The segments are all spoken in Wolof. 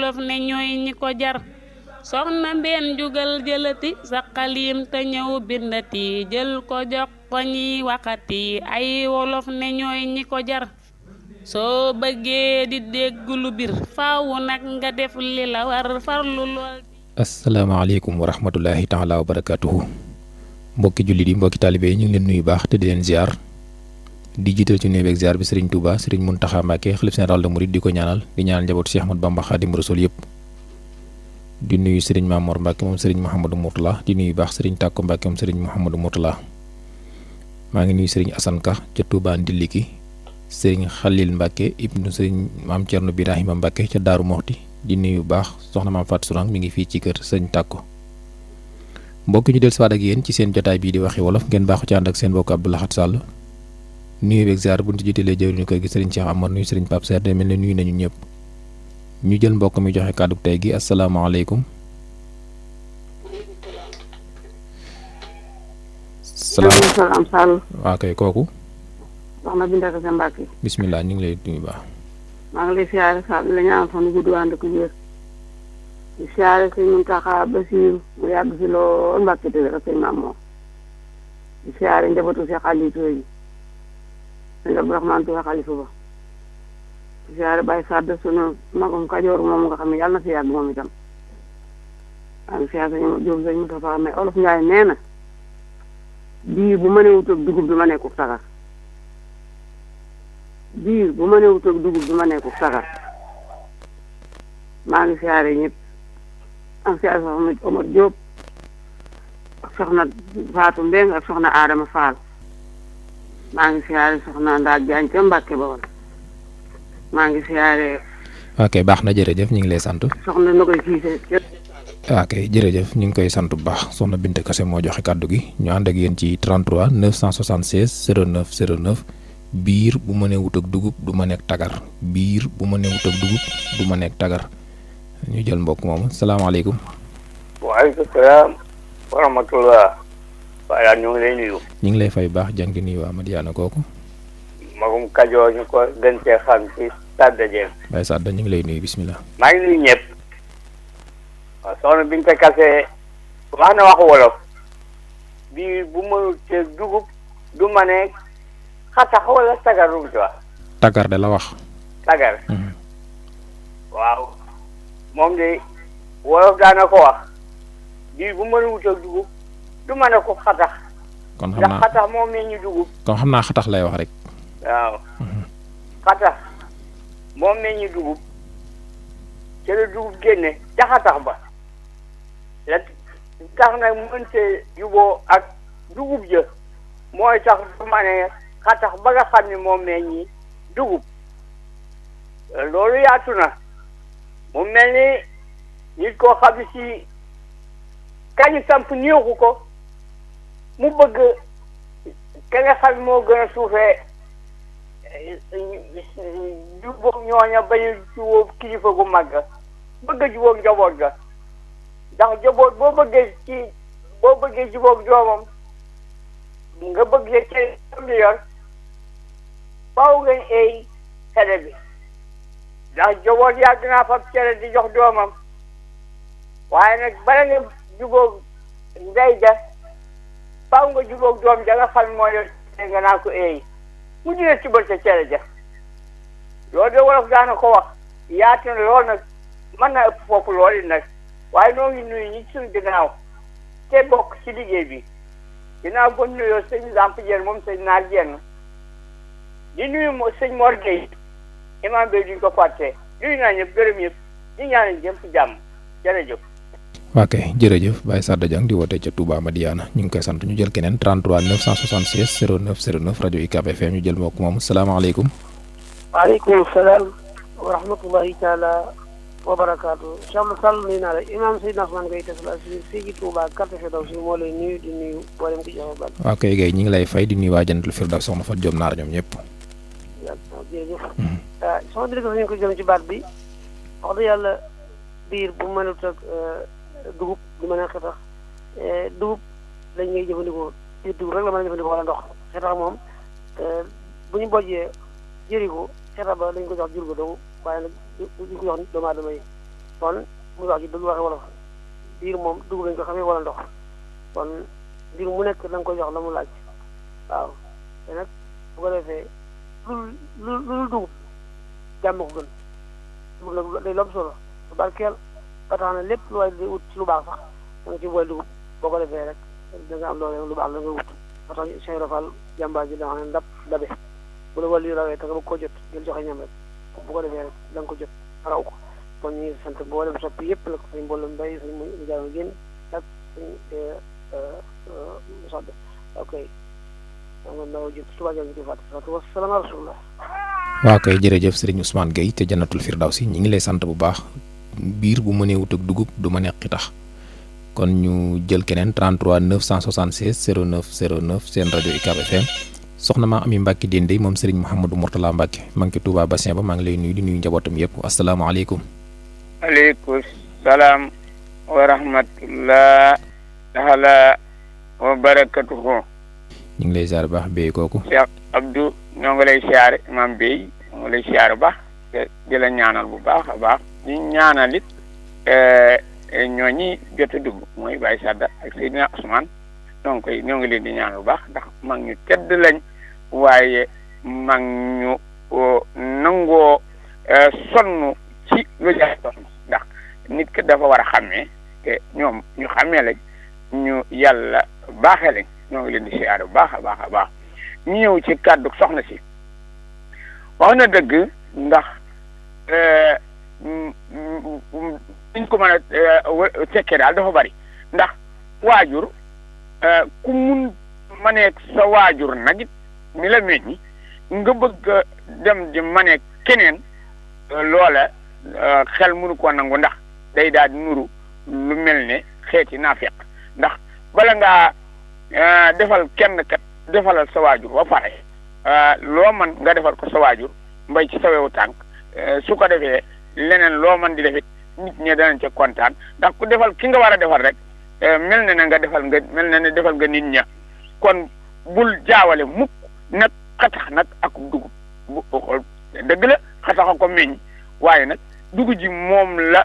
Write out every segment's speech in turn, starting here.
wolof ne ñooy ñi ko jar soxna mbeen jugal jëlati sa xaliim te ñëw bindati jël ko jox ko ñi waxati ay wolof ne ñooy ñi ko jar soo bëggee di dégg lu bir faaw nag nga def li la war farlu lool. asalaamaaleykum wa rahmatullahi taala wa barakatuhu mbokki jullit yi mbokki taalibe yi ñu ngi leen nuyu baax te di leen ziar di jiital ci nuyu beeg ziar bi Serigne Touba Serigne Mountakha Mbacké xalif général des mourides di ko ñaanal di ñaanal njabootu Cheikh Ahmadou Bamba Khadim Rasoul yëpp di nuyu Serigne Mamor Mbacké moom Serigne Mouhamadou Mourtala di nuyu baax Serigne Takko Mbacké moom Serigne Mouhamadou Mourtala maa ngi nuyu Serigne Assane Ka ca Touba Ndiliki Serigne Khalil Mbacké ibnu Serigne Maam Thierno Birahima Mbacké ca Daaru Moxti di nuyu baax soxna Maam Fatou Sourang mi ngi fii ci kër Serigne Takko mbokk ñu del siwaat ak yéen ci seen jotaay bii di waxi wolof ngeen baaxu ci ànd ak seen mbokk Abdou Lahad Sall nuyu beeg ziar bu ñu ci jiitalee jëwriñu koy gi Serigne Cheikh Amar nuyu Serigne Pape Serre de mel ne nuyu nañu ñëpp ñu jël mbokk mi joxe kàddu tey gi asalaamaaleykum. salaam Sall. waa kay kooku. soxna Binta Kase Mbacke. bisimilah ñu ngi lay nuyu baax. maa ngi lay siyaare Sall la ñaan fan gudd ànd ak wér. di siyaare sëñ Mountakha Bassirou mu yàgg si lool Mbacke te ak sëñ Mamour. di siyaare njabootu Cheikh Aliou Touré yi. sëñ Abdourahmane Touré xalifa ba. di siyaare Baye Sadd sunu magum Kajoor moom nga xam ne yàlla na si yàgg moom itam. maa ngi siyaare sëñ Diop sëñ Moustapha mais Olof Ndiaye nee na. biir bu mënee wut ak dugub du ma nekkul sagar. biir bu mënee wut ak dugub du ma nekkul sagar. maa ngi siyaare ñëpp. ak siyaare soxna Omar Diop. ak soxna Fatou Mbeng ak soxna Adama Fall. maa ngi siyaare soxna Ndaa Jaañ ca Mbàkke Bawol. maa ngi siyaare. ok baax na jërëjëf ñu ngi lay sant. soxna Nogoy Siise. ok jërëjëf ñu ngi koy sant bu baax soxna Binta Kase moo joxe kàddu gi ñu ànd ak yéen ci 33 976 09 09 biir bu ma nee wut ak dugub du ma nekk tagar biir bu ma nee wut ak dugub du ma nekk tagar ñu jël mbokk moomu salaamaaleykum. waaleykum salaam wa rahmatullah. waaye ñu ngi lay nuyu. ñu ngi lay fay baax jàng di nuyu Amadiana kooku. magum Kajoor ñu ko gën cee xam ci Sadda Dieng. Baye Sadda ñu ngi lay nuyu bismillah. maa ngi nuyu ñëpp. waaw soxna Binta Kase wax na waxu wolof bii bu mënul te dugub du ma ne xatax wala sagar lu mu ci wax. tagar de la wax. sagar. waaw moom de wolof daana ko wax bii bu mënul te dugub du ma ne ko xatax. kon xam ndax naa xatax moom meññi dugub. kon xam naa xatax lay wax rek. waaw. xatax moom meññi dugub te la dugub génne ca xatax ba. la tax nag mënte juboo ak dugub ja mooy tax du ma ne xatax ba nga xam ne moom meññi dugub loolu yaatu na mu mel ni nit koo xam ne si kañu samp néexu ko mu bëgg ka nga xam ne moo gën a suufee jubóog ñooña bañu jubóog kilifa gu mag ga bëgg a jubóog njaboot ga ndax jaboot boo bëggee jubóog doomam nga bëgg le cere di yor faaw nga eey xele bi ndax jaboot yàgg naa fab cere di jox doomam waaye nag bala nga jubóog ndey ja faaw nga jubóog doom ja nga xam moo yor cere nga naa ko eey mu dina ci bal sa cere ja loolu de wolof daana ko wax yaatu na lool nag mën na ëpp foofu lool it nag waaye noo ngi nuyu ñi suñu ginnaaw te bokk ci liggéey bi ginnaaw ba nuyoo sëñ Lamp Dieng moom sëñ Naar Dieng di nuyu sëñ Mor Gueye imam bi duñ ko fàtte nuyu naa ñëpp gërëm ñëpp di ñaanal jëm ci jàmm jërëjëf. ok jërëjëf Baye Sadda Dieng di woote ca Touba Madiana ñu ngi koy sant ñu jël keneen 33 976 09 09 rajo UCAB FM ñu jël mbokk moomu salaamaaleykum. waaleykum salaam wa rahmatullahi taala wa barakaatu Cheikh Sall nuyu naa la imam Seydina Ousmane Gueye Tesla si fii ci Touba carte Firdawsi moo lay nuyu di nuyu mboolem ki joxe ban. ok Gueye ñu ngi lay fay di nuyu waa Jannatul Firdaws soxna Fatou Diop Naar ñoom ñëpp. jërëjëf. sama directeur ñu ko jëm ci baat bi wax dëgg yàlla biir bu mënut ak dugub du mën a xetax dugub lañ ngay jëfandikoo biir dugub rek la mën a jëfandikoo wala ndox xetax moom bu ñu bojjee jëri ko xetax ba lañ ko jox jur ko dong waaye nag duñ ko jox doomu aadama yi kon muy wax ji dëgg waxe wolof biir moom dugub lañ ko xamee wala ndox kon mbir mu nekk da nga koy jox la mu laaj waaw te nag bu ko defee lu dugub jàmm ko gën dugub nag day lom solo lu barkeel ba tax na lépp lu waay di wut ci lu baax sax da nga ci boole dugub boo ko defee rek da nga am loolu lu baax la nga wut ba tax Cheikh Rafal jàmbaar ji da nga xam ne ndab dabe bu la wàllu rawee te nga bëgg koo jot jël joxe ñam rek bu ko defee rek da nga ko jot raw ko kon ñu ngi sant mboolem soppi yëpp nag suñ mboolem mbay suñ mu jaay génn ak suñ sodd ok nga ndaw ji Touba Diagne di fàtte wasalaam rasulullah. waa kay jërëjëf sëriñ Ousmane Gueye te Jannatul Firdawsi ñi ngi lay sant bu baax biir bu mënee wut ak dugub du ma neqi tax kon ñu jël keneen 33 976 09 09 seen rajo UCAB FM soxna maa Ami Mbacke Dendey moom sëriñ Mouhamadou Mourtala Mbacke maa ngi ci Touba Bassin ba maa ngi lay nuyu di nuyu njabootam yëpp asalaamaaleykum. aleykum salaam wa rahmatullah taala wa barakatuhu. ñu ngi lay ziar bu baax béy kooku. Cheikh Abdou ñoo ngi lay siyaare maam béy ñoo ngi lay siyaare bu baax te di la ñaanal bu baax a baax di ñaanal it ñooñi jot a dugg mooy Baye Sadda ak Seydina Ousmane donc ñoo ngi leen di ñaanal bu baax ndax mag ñu tedd lañ waaye mag ñu nangoo sonn ci lu jaay sonn ndax nit ki dafa war a xàmmee te ñoom ñu xàmmee lañ ñu yàlla baaxee lañ ñoo ngi leen di siyaare bu baax a baax a baax ñu ñëw ci kàddu soxna si wax na dëgg ndax niñ ko mën a tekkee daal dafa bari ndax waajur ku mun maneeg sa waajur nag it mi la meññi nga bëgg dem di maneeg keneen loola xel mënu ko nangu ndax day daal di nuru lu mel ne xeeti naafeq ndax bala ngaa defal kenn kat defalal sa waajur ba pare loo man nga defal ko sa waajur mbay ci sawewu tànk su ko defee leneen loo man di defit nit ñi danañ ca kontaan ndax ku defal ki nga war a defal rek mel na ne nga defal nga nit ña kon bul jaawale mukk nag xatax nag ak dugub bu xool dëgg la xatax a ko meññ waaye nag dugub ji moom la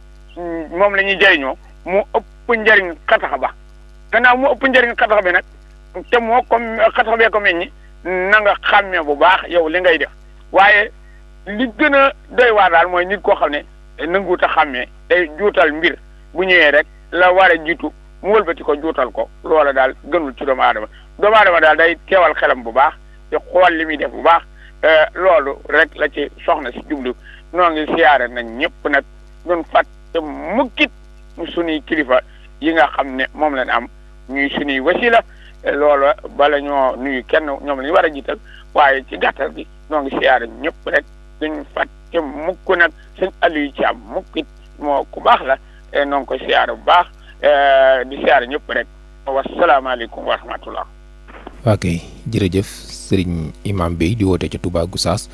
ñuy jëriñoo moo ëpp njëriñ xatax ba gannaaw moo ëpp njëriñ xatax bi nag te moo comme xatax bee ko meññi na nga xàmmee bu baax yow li ngay def waaye li gën a doy waar daal mooy nit koo xam ne nanguut a xàmmee day juutal mbir bu ñëwee rek la war a jiitu mu wëlbati ko juutal ko loola daal gënul ci doomu aadama daal day teewal xelam bu baax te xool li muy def bu baax loolu rek la ci soxna si jublu noo ngi siyaare nañ ñëpp nag ñun fàtte mukkit suñuy kilifa yi nga xam ne moom lañ am ñuy suñuy wasila loolu bala ñoo nuyu kenn ñoom la ñu war a jiital waaye ci gàttal bi noo ngi siyaare ñëpp rek duñ fàtte mukk nag sëñ Aliou Thiam mukkit moo ku baax la noo ngi ko siyaare bu baax di siyaare ñëpp rek wasalaamaaleykum wa rahmatullah. waa kay jërëjëf sëriñ Imam Bey di woote ca Touba Gossas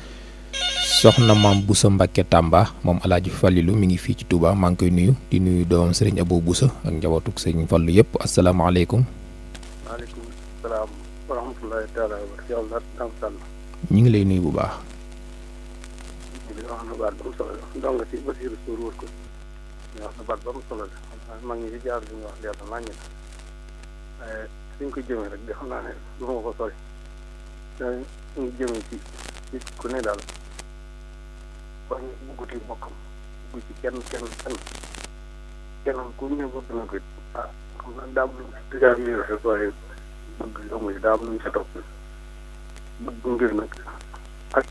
soxna maam Boussa Mbacke Tamba moom Alaaji Fallilu mi ngi fii ci Touba maa ngi koy nuyu di nuyu doomam sëriñ Abou Boussa ak njabootuk sëriñ Fallu yëpp asalaamaaleykum. waaleykum salaam wa rahmatullahi taala wa barakatuh. ñu ngi lay nuyu bu baax. di wax na baat ba mu solo la ndongo si Basiiru Suur wër ko ñu wax na baat ba mu solo la mag ñi ci jaar li ñu wax leer na naññ waaye suñ ko jëmee rek di xam naa ne du ma ko sori te ñu jëmee ci nit ku ne daal wax ñu bugguti bokkam bugg ci kenn ku ne bëgg na ko xam naa daa am lu dëggaat yi rek waaye bëgg yomb yi daa am lu ñu sa topp bëgg ngir nag ak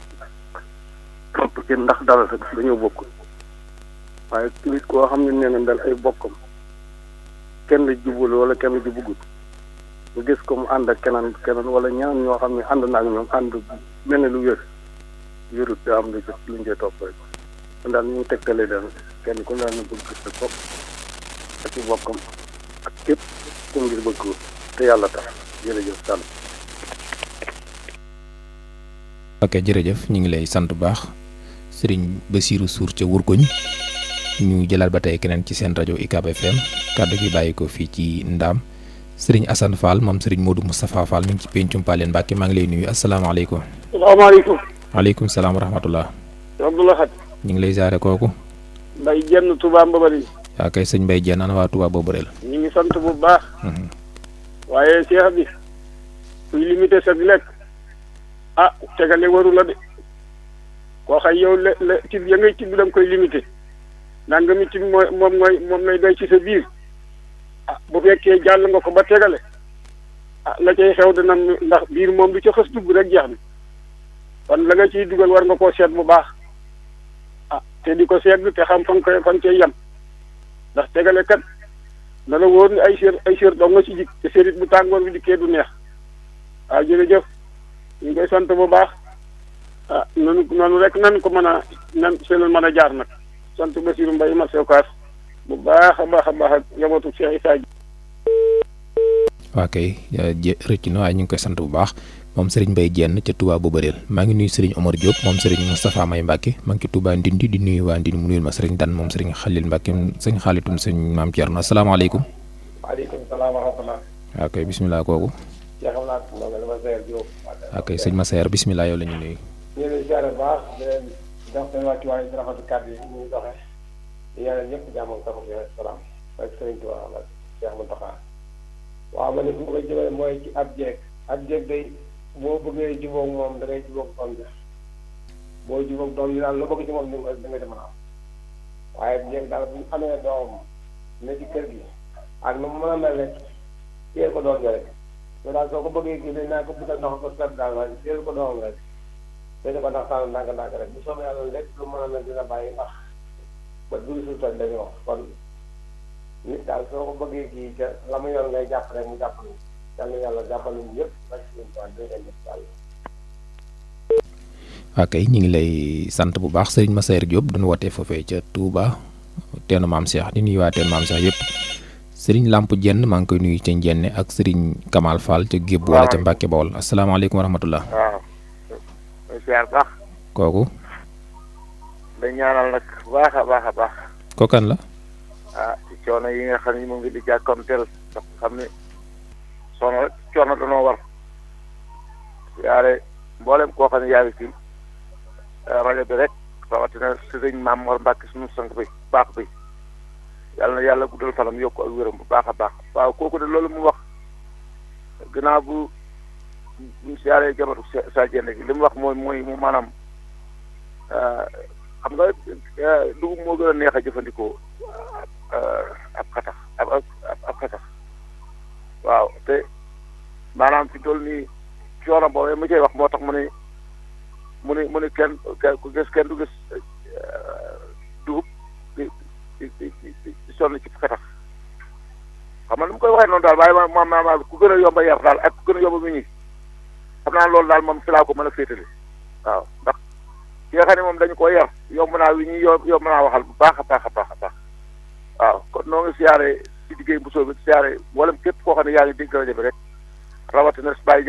topp ci ndax dara rek dañoo bokk waaye nit koo xam ne nee na dal ay bokkam kenn jubul wala kenn ju buggut nga gis ko mu ànd ak keneen wala ñaan ñoo xam ne ànd na ak ñoom ànd mel ne lu wérut daa am lu luñ cee topp rek kon daal ñu tegtale daal kenn ku daal na bëgg sa bopp ak ci bokkam ak képp ku ngir bëgg te yàlla tax jërëjëf Sall. ok jërëjëf ñu ngi lay sant bu baax sëriñ Basiiru Suur ca Wurgoñ ñu jëlaat ba tey keneen ci seen rajo UCAB FM kàddu gi bàyyi ko fii ci Ndaam sëriñ Assane Fall moom sëriñ Modou Moustapha Fall mi ngi ci pencum Paleen Mbàkke maa ngi lay nuyu asalaamaaleykum. salaamaaleykum. waaleykum salaam wa rahmatullah. Abdoulaye Khat. ñu ngi lay jaare kooku. Mbaye Jenn Touba Mbabari. yaa kay sëñ Mbaye Jenn ana waa Touba Boborel. ñu ngi sant bu baax. waaye Cheikh bi kuy limité sa lekk tegale waru la de koo xay yow le cib ya ngay cib da nga koy limité nanga mi cib moom ngay doy ci sa biir bu fekkee jàll nga ko ba tegale la cay xew dina ndax biir moom du ca xës dugg rek jeex na kon la nga ciy dugal war nga koo seet bu baax te di ko seetlu te xam fan cay yem ndax tegale kat na la wóor ni ay sér doo nga ci jik te sérit bu tàngoor bi dikkee du neex jërëjëf ñu ngi koy sant bu baax noonu rek nan ko mën a nan seenal mën a jaar nag sant Bassirou Mbaye ma sewkaas bu baax a baax ak njabootu Cheikh Issa. waa kay rëcc na waaye ñu ngi koy sant bu baax moom Serigne Mbaye Jenn ca Touba Boborel maa ngi nuyu Serigne Omar Diop moom Serigne Moustapha May Mbacke maa ngi ci Touba Ndindi di nuyu waa Ndindi mu nuyul ma Serigne Dan moom Serigne Khalil Mbacke sëñ Xaalitum sëñ Maam Thierno asalaamaaleykum. waaleykum salaam wa rahmatulah. waa kay bisimilah kooku. waa kay sëñ Massaer bisimilah yow la ñu nuyu. ñu ngi leen di ziare bu baax di leen jox seen wàccuwaay di rafetlu kàddu yi ñu doxee di ñaanal ñëpp jàmm ak salaam ak Serigne Touba ak Cheikh Mountakha. waaw man de fu ma koy jëmale mooy ci ab jeeg day boo bëggee jubóog moom da ngay jubóog doom ji boo jubóog doom ji daal loo bëgg ci moom da nga ci mën a am waaye jeeg daal bu ñu amee doom ne ci kër gi ak nu mu mën a mel rek téye ko doom ji rek loolu daal soo ko bëggee kii dañ naa ko butal ndox ko seet daal waaye téye ko doomam rek téye ko ndax sànn ndànk-ndànk rek bu soobee yàlla lépp lu mën a mel dina bàyyi ndax ba dul suuf toj dañuy wax kon nit daal soo ko bëggee kii ca la mu yor ngay jàpp rek mu jàpp ni yàlla jàppal ñu ñëpp rek suñu tool bi ngay def daal. ok ñu ngi lay sant bu baax Serigne Massaer Diop doon wootee foofee ca Touba teenu maam Cheikh di nuyu waa teenu maam Cheikh yëpp Serigne Lamp Jenn maa ngi koy nuyu ca Njenne ak Serigne Kamal Fall ca Gébb wala ca Mbacke Bawol asalaamaaleykum wa rahmatullah. waaw. ziar baax. kooku. dañ ñaanal nag baax a baax. kookan la. ci coono yi nga xam ne moom ngi di jàkkoonteel ndax xam ne sono rek coono danoo war yaare mboolem koo xam ne yaa ngi ci rajo bi rek rawatina sëriñ Maam Mor Mbàkke suñu sang bi baax bi yàlla na yàlla guddal fanam yokk ak wéram bu baax a baax waaw kooku de loolu mu wax gannaaw bu siyaaree jabatu sa jenne gi li mu wax mooy mu maanaam xam nga dugub moo gën a neex a jëfandikoo ab xatax waaw te maanaam fi toll nii coono boobee mu cay wax moo tax mu ne kenn ku gis kenn du gis dugub di sonn ci xatax xam nga lu mu koy waxee noonu daal waaye maanaam ku gën a yomb a yar daal ak ku gën a yomb a ñi xam naa loolu daal moom fi laa ko mën a féetale waaw ndax ki nga xam ne moom dañu ko yar yomb naa wi ñuy yomb naa waxal bu baax a baax waaw kon noo ngi siyaare ci liggéey bu soobee siyaare mboolem képp koo xam ne yaa ngi dégg rajo bi rek rawatina Baye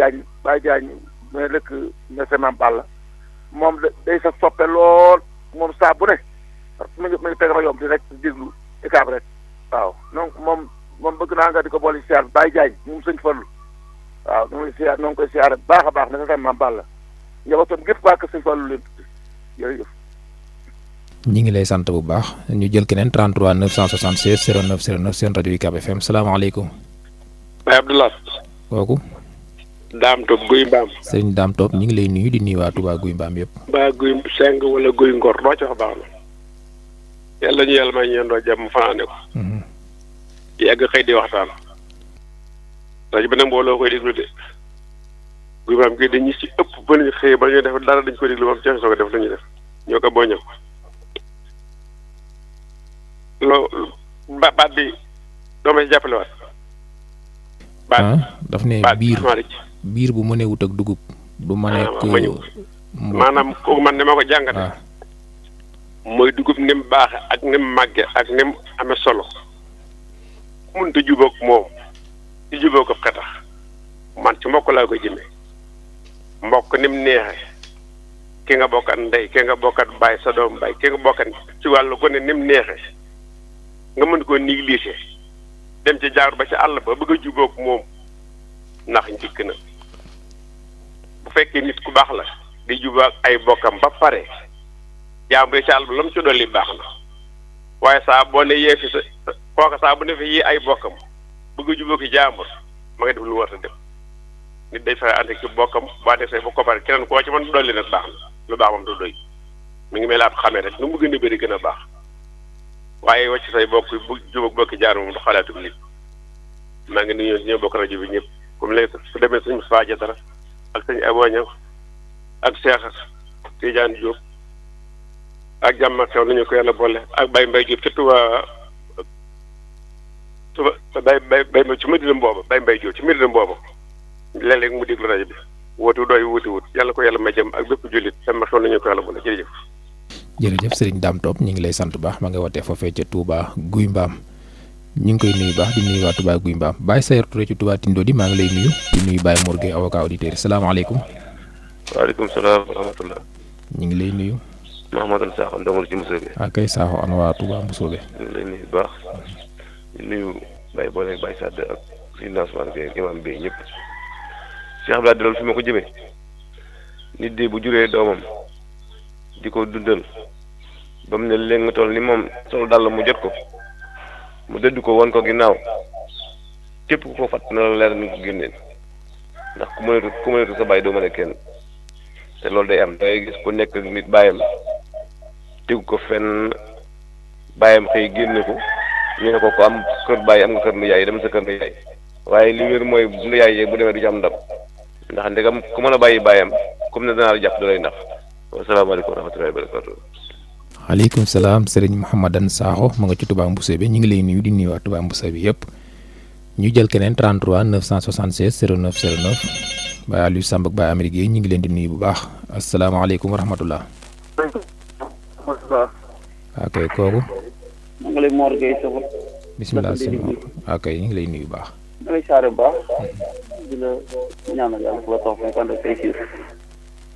Diagne mais lëkk monsieur Mame Balla moom day sa soppe lool moom saa bu ne mu ngi teg rajoom di rek déglu écart rek waaw donc moom bëgg naa nga di ko boole siyaar Baye Diagne moom sëñ Fallu waaw noo ngi koy siyaare bu baax a baax monsieur Mame Balla njabootam gépp waa kër sëñ Fallu leen jërëjëf. ñi ngi lay sant bu baax ñu jël keneen 33 976 09 09 seen rajo UCAB FM salaamaaleykum. Baye Abdoulaye. kooku. Daam Top Guy Mbaam. Sëriñ Daam Top ñu ngi lay nuyu di nuyu waa Touba Guy Mbaam yëpp. ba Guy Seng wala Guy Ngor loo ci wax baax na. yàlla ñu yàlla may ñeendoo jàmm fanaane ko. yàgg xëy di waxtaan. rajo bi nag mbooloo koy déglu de. Guy Mbaam gi dañuy ci ëpp ba ñu xëy ba ñu def dara dañ koy déglu moom ceex soo ko def la ñuy def ñoo ko boo ñëw. baat bi doo may jàppale waat. daf ne biir bu mënee wut ak dugub. du ma nekk maanaam kooku man ni ma ko jàngate. mooy dugub ni mu baaxe ak ni mu màgge ak ni mu amee solo. mënut a jubóog moom di jubóog ko xetax man ci mbokk laa koy jëmee. mbokk ni mu neexee ki nga bokkat ndey ki nga bokkat baay sa doom baay ki nga bokkat ci wàllu gone ni mu neexee. nga mën koo négliger dem ci jaar ba ci àll ba bëgg a jubóog moom ndax njëkk na bu fekkee nit ku baax la di jubóog ay bokkam ba pare jaam ba ci àll ba la mu ci dolli baax na waaye saa boo ne yee fi sa kooka saa bu ne fi yii ay bokkam bëgg a jubóo ki jàmbur ma nga def lu war a def nit day fexe ànd ak ci bokkam ba defee ba ko pare keneen koo ci mën dolli nag baax na lu baax moom du doy mi ngi mel ab xamee rek nu mu gën a bëri gën a baax waaye wàcc say bokk bu jubóog bokki jaar moom du xalaatu nit maa ngi nuyu ñëw bokk rajo bi ñëpp comme léegi su demee sëñ Moustapha Diatara ak sëñ Aboña ak Cheikh Tidiane Diop ak jàmm ak xew nañu ko yàlla boole ak Baye Mbaye Diop ci Touba Baye ci Medina Mbooba Baye Mbaye Diop ci Medina Mbooba léeg-léeg mu déglu rajo bi wootu doy wuti wut yàlla ko yàlla may jëm ak bépp jullit jàmm ak xew nañu ko yàlla boole jërëjëf. jërëjëf Serigne Dame Top ñu ngi lay sant baax ma nga wootee foofee ca Touba Guy Mbaam ñu ngi koy nuyu baax di nuyu waa Touba Guy Mbaam Baye Sayer Touré ci Touba Tindo di maa ngi lay nuyu di nuyu Baye Mor Gueye avocat auditeur salaamaaleykum. waaleykum salaam wa rahmatulah. ñu ngi lay nuyu. Mouhamadou Sakho ndamul ci Moussoobe. kay Sakho ana waa Touba Moussoobe. ñu ngi lay nuyu bu baax di nuyu Baye Boole Baye Sadd ak Seydina Ousmane Gueye imam Bey ñëpp. Cheikh Abdoulaye loolu fi ma ko jëmee nit de bu juree doomam di ko dundal ba mu ne léegi nga toll ni moom solo dal mu jot ko mu dëdd ko won ko ginnaaw képp ku ko fàtt na la leer ni ko génneel ndax ku mënatu sa bàyyi doo mën a kenn te loolu day am dangay gis ku nekk nit bàyyam tegu ko fenn bàyyam xëy génne ko ñu ne ko am kër bàyyi am nga kër nu yaay dem sa kër nu yaay waaye li wér mooy nu yaay yeeg bu demee du ci am ndam ndax ndegam ku mën a bàyyi bàyyam comme ne danaa la jàpp da lay nax wasalaamaaleykum wa rahmatullahi wa barakatuh. waaleykum salaam Serigne Mouhamadan Sakho ma nga ci Touba Mboussobé ñu ngi lay nuyu di nuyu waa Touba Mboussobé yëpp ñu jël keneen 33 976 09 09 Baye Aliou Samb ak Baye Amérique yi ñu ngi leen di nuyu bu baax asalaamaaleykum wa rahmatullah. ok kooku. maa ngi lay Mor Gueye Sofo. bisimilah sëñ Mor ok ñu ngi lay nuyu bu baax. maa ngi lay saare bu baax. di la ñaanal yàlla fu la tax fay kon tey si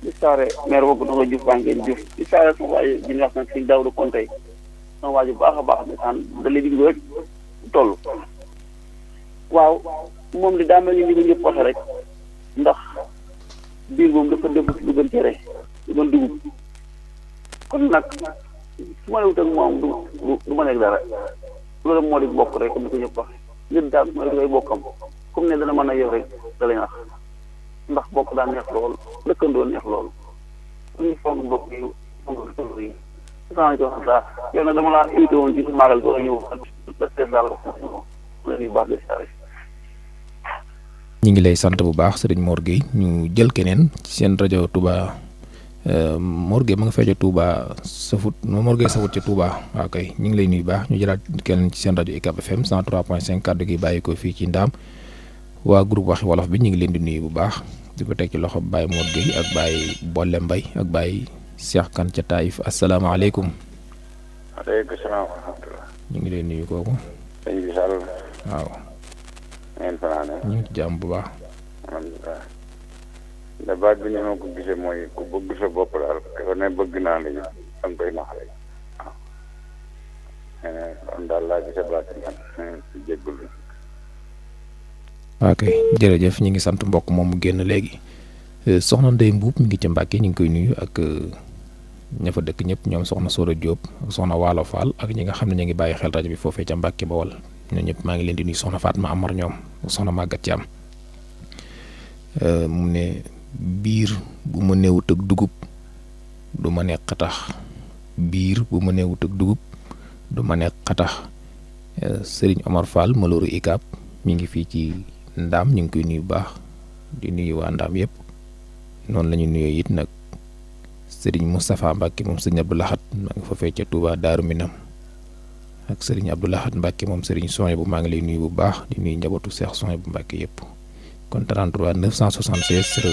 di saare maire boobu dafa Diouf baa ngeen Diouf di saare sama waay ji nga xam ne si Daouda Konte sama waay bu baax a baax ne saan da lay digg rek toll waaw moom li daa mel ni li ko ñëpp waxe rek ndax biir moom dafa def lu gën cere lu gën dugub kon nag su ma newut ak moom du ma nekk dara loolu moo di bokk rek comme ni ko ñëpp waxe nit daal su ma nekk ay bokkam comme ne dana mën a yow rek da lay nax ndax bokk daan neex lool dëkkandoo neex lool ñu foog mbokk yi foog dëkkandoo yi saa ko xam yow nag dama laa invité woon ci maagal ko ñëw daal yu baax de sare ñu ngi lay sant bu baax Serigne Mor Gueye ñu jël keneen ci seen rajo Touba Mor Gueye ma nga fee ca Touba safut Mor Gueye safut ca Touba waaw kay ñu ngi lay nuyu baax ñu jëlaat keneen ci seen rajo UCAB FM 103.5 kàddu gi bàyyi ko fii ci Ndaam waa groupe waxi wolof bi ñu ngi leen di nuyu bu baax di ko teg ci loxo Baye Mor Gueye ak Baye Bolle Mbaye ak Baye Cheikh Kane ca Taïf asalaamaaleykum. waaleykum salaam wa rahmatulah. ñu ngi leen nuyu kooku. sëñ bi Sall. waaw. ngeen fanaan. ñu ngi ci jàmm bu baax. alhamdulilah. débat bi ni ma ko gisee mooy ku bëgg sa bopp daal ko ne bëgg naa la ñu da nga koy nax rek waaw. kon daal laa gisee baat bi man si jéggul. ok jërëjëf ñu ngi sant mbokk moom mu génn léegi soxna Ndeye Mbuub mi ngi ca Mbàkke ñu ngi koy nuyu ak ña fa dëkk ñëpp ñoom soxna Sora Diop ak soxna Waalo Fall ak ñi nga xam ne ñu ngi bàyyi xel rajo bi foofee ca Mbàkke Bawol ñoom ñëpp maa ngi leen di nuyu soxna Fatma Amar ñoom soxna Magat Thiam mu ne biir bu ma neewut ak dugub du ma ne xatax biir bu ma neewut ak dugub du ma ne xatax Serigne Omar Fall malooru ICAB mi ngi fii ci Ndaam ñu ngi koy nuyu bu baax di nuyu waa Ndaam yëpp noonu la ñu nuyoo it nag Serigne Moustapha Mbacke moom Serigne Abdou Lahad maa ngi fa fee ca Touba Daaru Minam ak Serigne Abdou Lahad Mbacke moom Serigne Sonia bu maa ngi lay nuyu bu baax di nuyu njabootu Cheikh Sonia bu Mbacke yëpp kon 33 976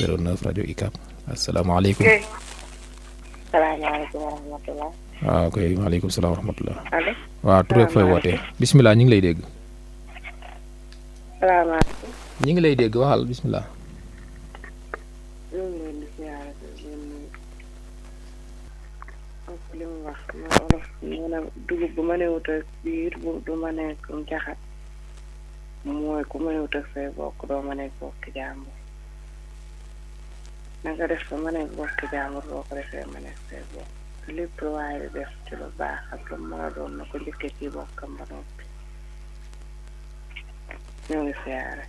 09 09 rajo UCAB asalaamaaleykum. salaamaaleykum wa rahmatulah. waaw kay waaleykum salaam wa rahmatulah. allo. waaw tur ak fay wootee bisimilah ñu ngi lay dégg. salaamaaleykum. ñu ngi lay dégg waxal bisimilah. ñu ngi leen di siyaare li mu wax mooy olof maanaam dugub bu ma newut ak biir du ma nekk njaxat mooy ku ma newut ak say bokk doo ma nekk bokki jàmbur na nga def fa ma nekk bokki jàmbur boo ko defee ma nekk say bokk lépp lu waaye di def ci lu baax ak lu mën a doon na ko njëkkee ci bokkam ba noppi ñoo ngi siyaare.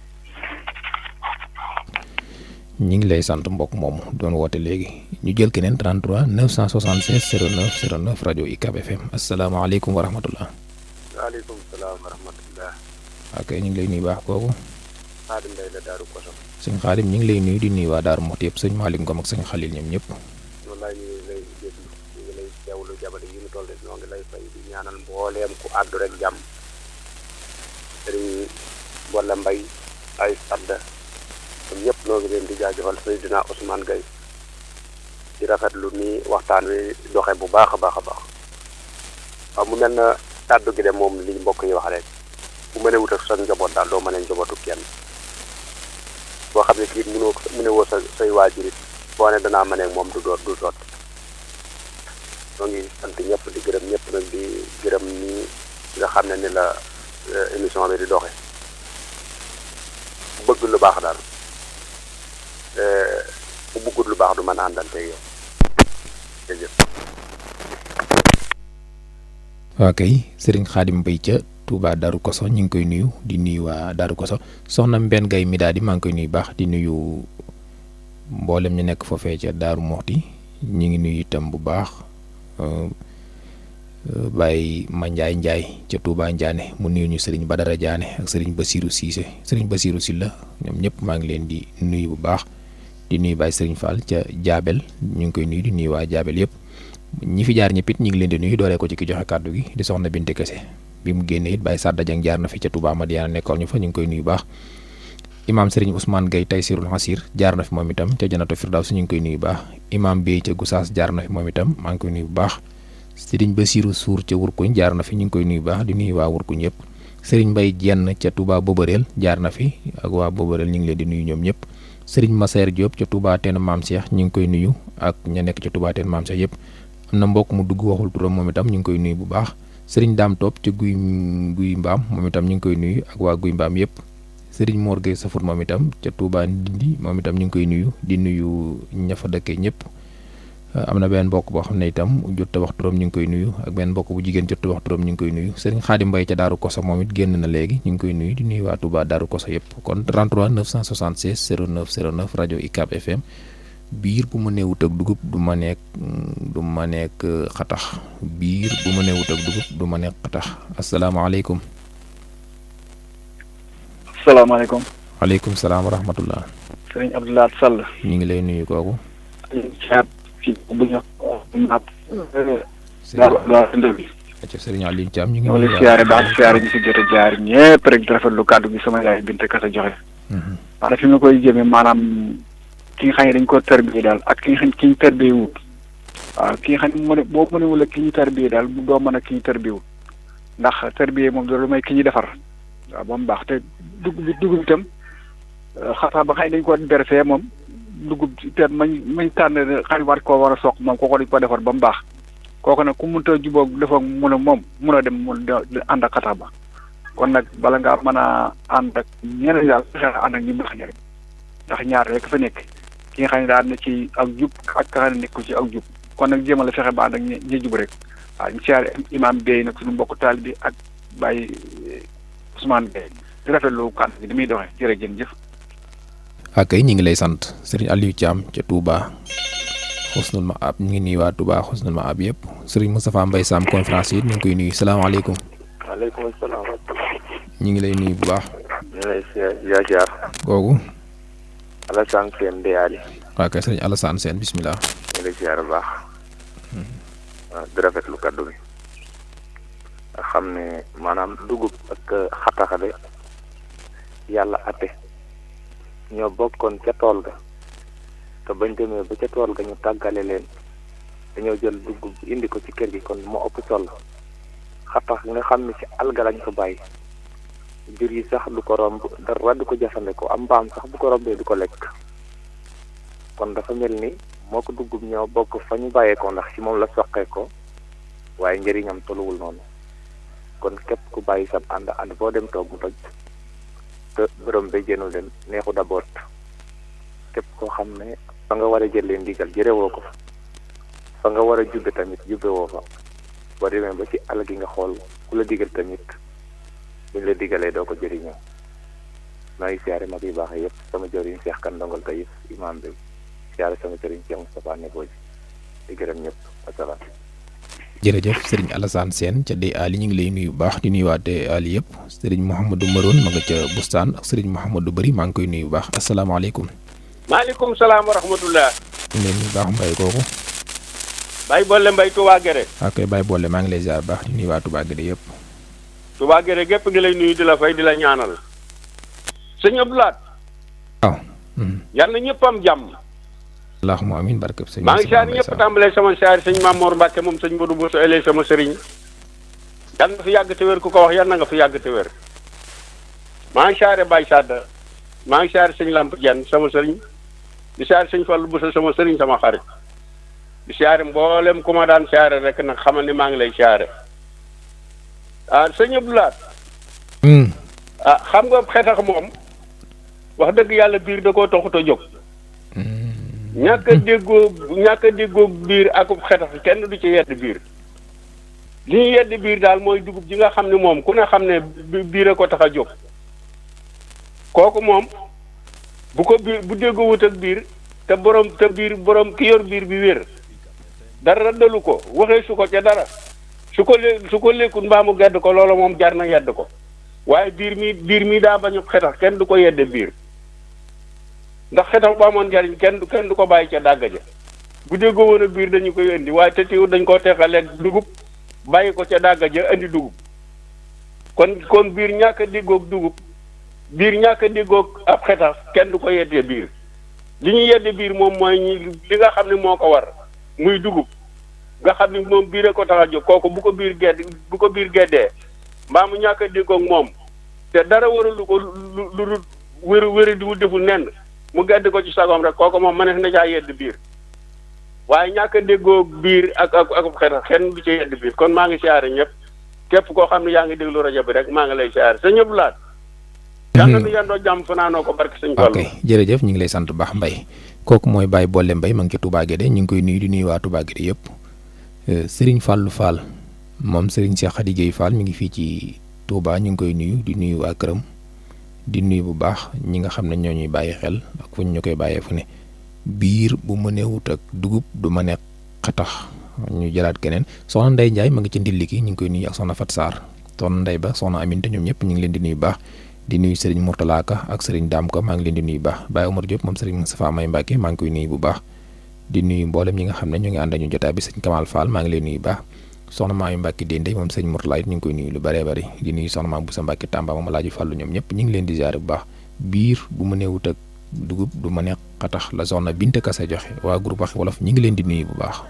ñi ngi lay sant mbokk moomu doon woote léegi ñu jël keneen 33 976 09 09 rajo UCAB FM asalaamaaleykum wa rahmatullah. waaleykum salaam wa rahmatullah. ok ñu ngi lay nuyu baax kooku. Xaadim Ndeye la Daaru Koso. sëñ Xaadim ñu ngi lay nuyu di nuyu waa Daaru Muxti yëpp sëñ Malick Ngom ak sëñ Xalil ñoom ñëpp. wallaay ñu ngi lay déglu ñu ngi lay teewlu jamono yi ñu toll de ñoo ngi lay fay di ñaanal mbooleem ku àddu rek jàmm. sëriñ wala mbay ay sadda ñoom ñëpp noo ngi leen di jaajëfal Seydina Ousmane Gueye di rafetlu ni waxtaan wi doxe bu baax a baax a baax waaw mu mel na kàddu gi de moom li mbokk yi wax rek bu mënee wut ak sa njaboot daal doo mën a njabootu kenn boo xam ne kii mënewoo say waajur it boo ne danaa mën ak moom du sotti ñoo ngi sant ñëpp di gërëm ñëpp nag di gërëm ni nga xam ne ni la émission bi di doxe bu bëgg lu baax daal bu bëggut lu baax du mën a àndante yow jërëjëf. waa kay Serigne Khadim Mbaye ca Touba Darou Koso ñu ngi koy nuyu di nuyu waa Darou Koso soxna Mbène Gaye mi daal di maa ngi koy nuyu baax di nuyu mboolem ñu nekk foofee ca Darou Moxti ñu ngi nuyu itam bu baax Baye Mandiaye Ndiaye ca Touba Ndiané mu nuyu ñu Serigne Badara Diané ak Serigne Bassirou Cissé Serigne Bassirou Sylla ñoom ñëpp maa ngi leen di nuyu bu baax di nuyu Baye Serigne Fall ca Diabel ñu ngi koy nuyu di nuyu waa Diabel yëpp ñi fi jaar ñëpp it ñu ngi leen di nuyu dooree ko ci ki joxe kàddu gi di soxna Binte Kese bi mu génnee it Baye Sadda Dieng jaar na fi ca Touba Madiana nekkoon ñu fa ñu ngi koy nuyu baax imaam Serigne Ousmane Gueye Taysirul Hasir jaar na fi moom itam ca Janatu Firdaws ñu ngi koy nuyu baax imaam Bey ca Goussaas jaar na fi moom itam maa ngi koy nuyu bu baax Serigne Bassirou Sour ca Wurkuñ jaar na fi ñu ngi koy nuyu baax di nuyu waa Wurkuñ yëpp Serigne Mbaye Jenn ca Touba Bobareel jaar na fi ak waa Bobareel ñu ngi leen di nuyu ñoom ñëpp Serigne Massaer Diop ca Touba Teen Maam Cheikh ñu ngi koy nuyu ak ña nekk ca Touba Teen Maam Cheikh yëpp am na mbokk mu dugg waxul turam moom itam ñu ngi koy nuyu bu baax Serigne Dame Top ca guy mbaam moom itam ñu ngi koy nuyu ak waa guy mbaam yëpp Serigne Mor Gueye Safour moom itam ca Touba Ndindi moom itam ñu ngi koy nuyu di nuyu ña fa dëkkee ñëpp am na benn mbokk boo xam ne itam jot a wax turam ñu ngi koy nuyu ak benn mbokk bu jigéen jot a wax turam ñu ngi koy nuyu Serigne Khadim Mbaye ca Darou Koso moom it génn na léegi ñu ngi koy nuyu di nuyu waa Touba Darou Koso yëpp kon 33 976 09 09 rajo UCAB FM biir bu ma nee wut ak dugub du ma nekk xatax biir bu ma nee wut ak dugub du ma nekk xatax asalaamaaleykum. salaamaaleykum. waaleykum salaam wa rahmatullah. sëriñ Abdoulaye Sall. ñu ngi lay nuyu kooku. Sëriñ Aliou Thiam ñu ngi lay siyaare baax siyaare ñu si jot a jaar ñëpp rek di rafetlu kàddu gi sama yaay Binte Kase joxe. ndax fi nga koy jëmee maanaam ki nga xam ne dañ ko tarbiyee daal ak ki nga xam ki ñu tarbiyee wut waaw ki nga xam ne mu ne boo mënewul ak ki ñu tarbiyee daal doo mën a ki ñu tarbiyee wut ndax tarbiyee moom loolu may ki ñu defar waaw ba mu baax te dugub itam xataa ba xam ne dañ ko berfee moom dugub te mañ tànn xam war koo war a soq moom kooku dañ ko defar ba mu baax kooku nag ku mënta jubóog defoog mun a dem mun ànd ak xataa ba kon nag bala ngaa mën a ànd ak ñeneen daal fexe ànd ak ñu baax ñi rek ndax ñaar rek fa nekk ki nga xam ne daal na ci ak jub ak ka xam ne nekku ci ak jub kon nag jéem a la fexe ba ànd ak ñi jub rek waaw ñu siyaare imaam Bey nag suñu mbokku taal bi ak Baye Ousmane Bey di rafetlu kàddu gi di muy doxee jërëjëf. ak ñu ngi lay sant Serigne Aliou Thiam ca Touba Xusnul Maab ñu ngi nuyu waa Touba Xusnul Maab yëpp Serigne Moustapha Mbaye Sam conférence yi ñu ngi koy nuyu salaamaaleykum. waaleykum salaam. ñu ngi lay nuyu bu baax. ñu ngi lay ziar. kooku. Alassane Sène Deyali. waaw kay sëñ Alassane Sène bisimilah. ñu ngi lay ziar bu baax. waaw di rafetlu kaddu bi. nga xam ne maanaam dugub ak xataxale yàlla ate ñoo bokkoon ca tool ga te bañ demee ba ca tool ga ñu tàggale leen dañoo jël dugub indi ko ci kër gi kon moo ëpp solo xatax nga xam ne ci alga lañ ko bàyyi jur yi sax du ko romb dara du ko jëfandikoo am mbaam sax bu ko rombee du ko lekk kon dafa mel ni moo ko dugub ñoo bokk fa ñu bàyyeekoo ndax ci moom la soqee ko waaye njëriñam tolluwul noonu kon képp ku bàyyi sa ànd boo dem toog mu toj te borom ba jënu leen neexu d'abord képp koo xam ne fa nga war a jëlee ndigal jërewoo ko fa nga war a jubbe tamit jubbe woo fa boo demee ba ci àll gi nga xool ku la digal tamit buñ la digalee doo ko jëriñoo maa ngi siyaare mag yu baax yëpp sama jëriñ Cheikh Kan ndongol Taïf imam bi siyaare sama sëriñ Cheikh Moustapha Nebo ji di gërëm ñëpp asalaam. jërëjëf sëriñ Alassane Sène ca DEA li ñu ngi lay nuyu bu baax di nuyuwaat DEA li yëpp sëriñ Mouhamadou Maroon ma nga ca Bustaan ak sëriñ Mouhamadou Bari maa ngi koy nuyu bu baax asalaamaaleykum. maaleykum salaam wa rahmatullah. ñu ngi leen nuyu baax Mbaye kooku. Baye Bolle Mbaye Touba Guédé. ok Baye Bolle maa ngi lay ziar bu baax di nuyu waa Touba Guédé yëpp. Touba Guédé gépp ngi lay nuyu di la fay di la ñaanal. sëñ Abdoulaat. waaw. yal na ñëpp am jàmm. allahumma amiin barkeb sëñ maa ngi siyaar ñëpp tàmbalee sama siyaar sëñ Mamour Mbacke moom sëñ Modou Bousso Eley sama sëriñ. yal na fi yàgg te wér ku ko wax yal na nga fi yàgg te wér. maa ngi siyaare Baye Sadda. maa ngi siyaare sëñ Lamp Dieng sama sëriñ. di siyaare sëñ Fallou Bousso sama sëriñ sama xarit. di siyaare mboolem ku ma daan siyaare rek nag xamal ni maa ngi lay siyaare. ah sëñ Abdoulaat. ah xam nga xetax moom. wax dëgg yàlla biir da koo taxut a jóg. ñàkk a déggoo biir ak xetax kenn du ci yedd biir. li ñu yedd biir daal mooy dugub ji nga xam ne moom ku ne xam ne biir a ko tax a jóg. kooku moom bu ko biir bu déggoo wut ak biir te borom ki yor biir bi wér. dara dalu ko waxee su ko ca dara su ko lekkul mbaa mu gedd ko loola moom jar na yedd ko waaye biir mi daa bañu xetax kenn du ko yedde biir. ndax xetax bu amoon njariñ kenn du ko bàyyi ca dàgga ja bu déggoo woon a biir dañu koy indi waaye te teewul dañ koo teqaleeg dugub bàyyi ko ca dàgga ja indi dugub kon biir ñàkk a déggoog dugub biir ñàkk a déggoog ab xetax kenn du ko yeddee biir li ñu yedde biir moom mooy li nga xam ne moo ko war muy dugub nga xam ne moom biir a ko tax a jóg kooku bu ko biir geddee mbaa mu ñàkk a déggoog moom te dara waralu ko lu wéru di mu deful nenn mu gedd ko ci sagoom rek kooku moom mënees na caa yedd biir waaye ñàkk a déggoo biir ak xetax kenn du ci yedd biir kon maa ngi siyaare ñëpp képp koo xam ne yaa ngi déglu rajo bi rek maa ngi lay siyaare sa ñëpp laat yàlla na yendoo jàmm fanaanoo ko barke sëñ Fallu. ok jërëjëf ñu ngi lay sant baax Mbaye kooku mooy Baye Bolle Mbaye ma ngi ci Touba Guédé ñu ngi koy nuyu di nuyu waa Touba Guédé yëpp Serigne Fallou Fall moom Serigne Cheikh Khady Gueye Fall mi ngi fii ci Touba ñu ngi koy nuyu di nuyu waa këram di nuyu bu baax ñi nga xam ne ñoo ñuy bàyyi xel ak fu ñu koy bàyyee fu ne biir bu mënee wut ak dugub du ma ne xatax ñu jëlaat keneen soxna Ndeye Ndiaye ma ngi ci ndilli ki ñu ngi koy nuyu ak soxna Fat Sarr soxna Ndeye Ba soxna Aminta ñoom ñëpp ñu ngi leen di nuyu baax di nuyu Serigne Mourtala Ka ak Serigne Dame Ka maa ngi leen di nuyu baax Baye Omar Diop moom Serigne Moustapha May Mbacke maa ngi koy nuyu bu baax di nuyu mboolem ñi nga xam ne ñu ngi ànd ñu jotaay bi Serigne Kamal Fall maa ngi leen nuyu baax soxna Maayu Mbacke Dendey moom Serigne Mourtala it ñu ngi koy nuyu lu bëree bëri di nuyu soxna Maam Boussa Mbacke Tamba moom Alaaji Fallu ñoom ñëpp ñu ngi leen di ziare bu baax biir bu mënee wut ak dugub du ma ne xatax la soxna Binte Kase joxe waa groupe Waxi Wolof ñu ngi leen di nuyu bu baax.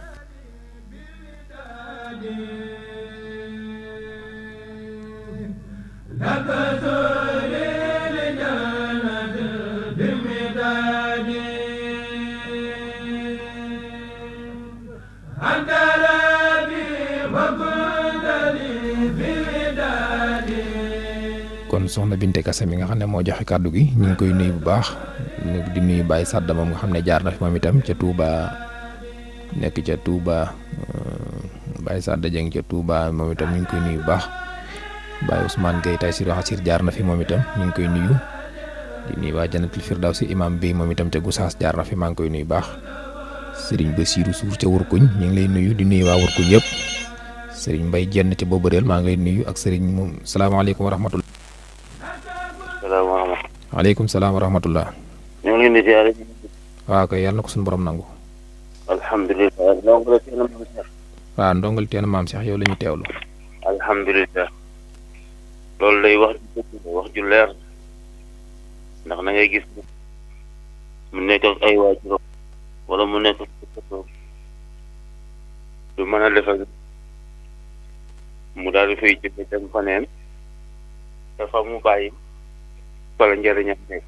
kon soxna Binte Kase mi nga xam ne moo joxe kàddu gi ñu ngi koy nuyu bu baax di nuyu Baye Sadda moom nga xam ne jaar na fi moom itam ca Touba nekk ca Touba Baye Sadda Dieng ca Touba moom itam ñu ngi koy nuyu bu baax Baye Ousmane Gueye tay si Xasir jaar na fi moom itam ñu ngi koy nuyu di nuyu waa Jannatul Firdawsi imam bi moom itam ca Goussaas jaar na fi maa ngi koy nuyu bu baax Serigne Bassirou Sour ca Wurkuñ ñu ngi lay nuyu di nuyu waa Wurkuñ yëpp Serigne Mbaye Jenn ca Bobareel maa ngi lay nuyu ak Serigne moom salaamaaleykum wa rahmatullah. waaleykum salaam wa rahmatullah. ñu ngi leen di ziare. waaw kay yàlla na ko suñu borom nangu. alhamdulilah. ndongal teen maam Cheikh. waaw ndongal teen maam Cheikh yow la ñu teewlu. alhamdulilah. loolu lay wax ju leer ndax na ngay gis mu nekk ak ay waajuram wala mu nekk du mën a defal mu daal di fay jóge dem faneen dafa mu bàyyi. wala njëriñam nekk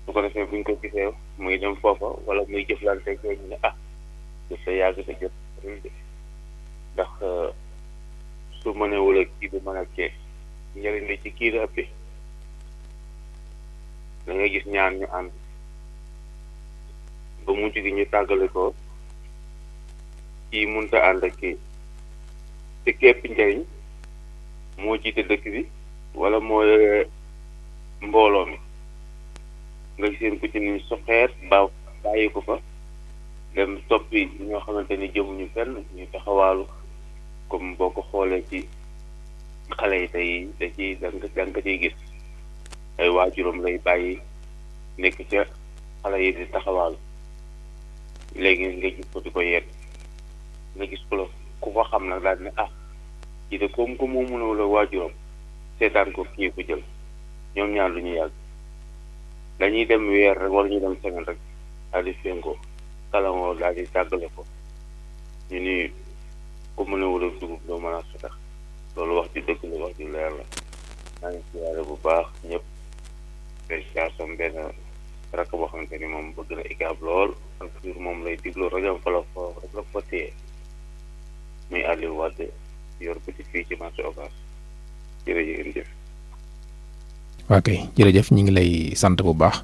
su ko defee buñ ko gisee muy dem foofa wala muy jëflante ak ñu ne dafa yàgg sa jot ndax su mënewul ak kii bi mën a kee njëriñ la ci kii la ëppee da nga gis ñaar ñu ànd ba mujj gi ñu tàggale ko kii mënut a ànd ak kii te képp njariñ moo jiite dëkk bi wala mooy mbooloo mi nga seen ku ci ni soxeet ba bàyyi ko fa dem toppi ñoo xamante ni jëmuñu fenn ñu taxawaalu comme boo ko xoolee ci xale yi tey da ci danga ciy gis ay waajuram lay bàyyi nekk ca xale yi di taxawaalu léegi nga gis ko di ko yedd nga gis ko la ku ko xam nag daal ne ah ci de comme que moo mënul la waajuram seetaan ko kii ko jël ñoom ñaar lu ñu yàgg dañuy dem weer rek wala ñu dem semaine rek daal di féngoo kalamoo daal di tàggale ko ñu ni ku mënewul ak dugub doo mën a sutax loolu wax ci dëgg la wax ci leer la maa ngi siyaare bu baax ñëpp te siyaar sam benn rakk boo xamante ni moom bëgg na ikaab lool ak jour moom lay diglu rajo fa la fo rek la fa téye muy Aliou Wade yor petit fii ci marché Ocass jërëjëf. waa kay jërëjëf ñu ngi lay sant bu baax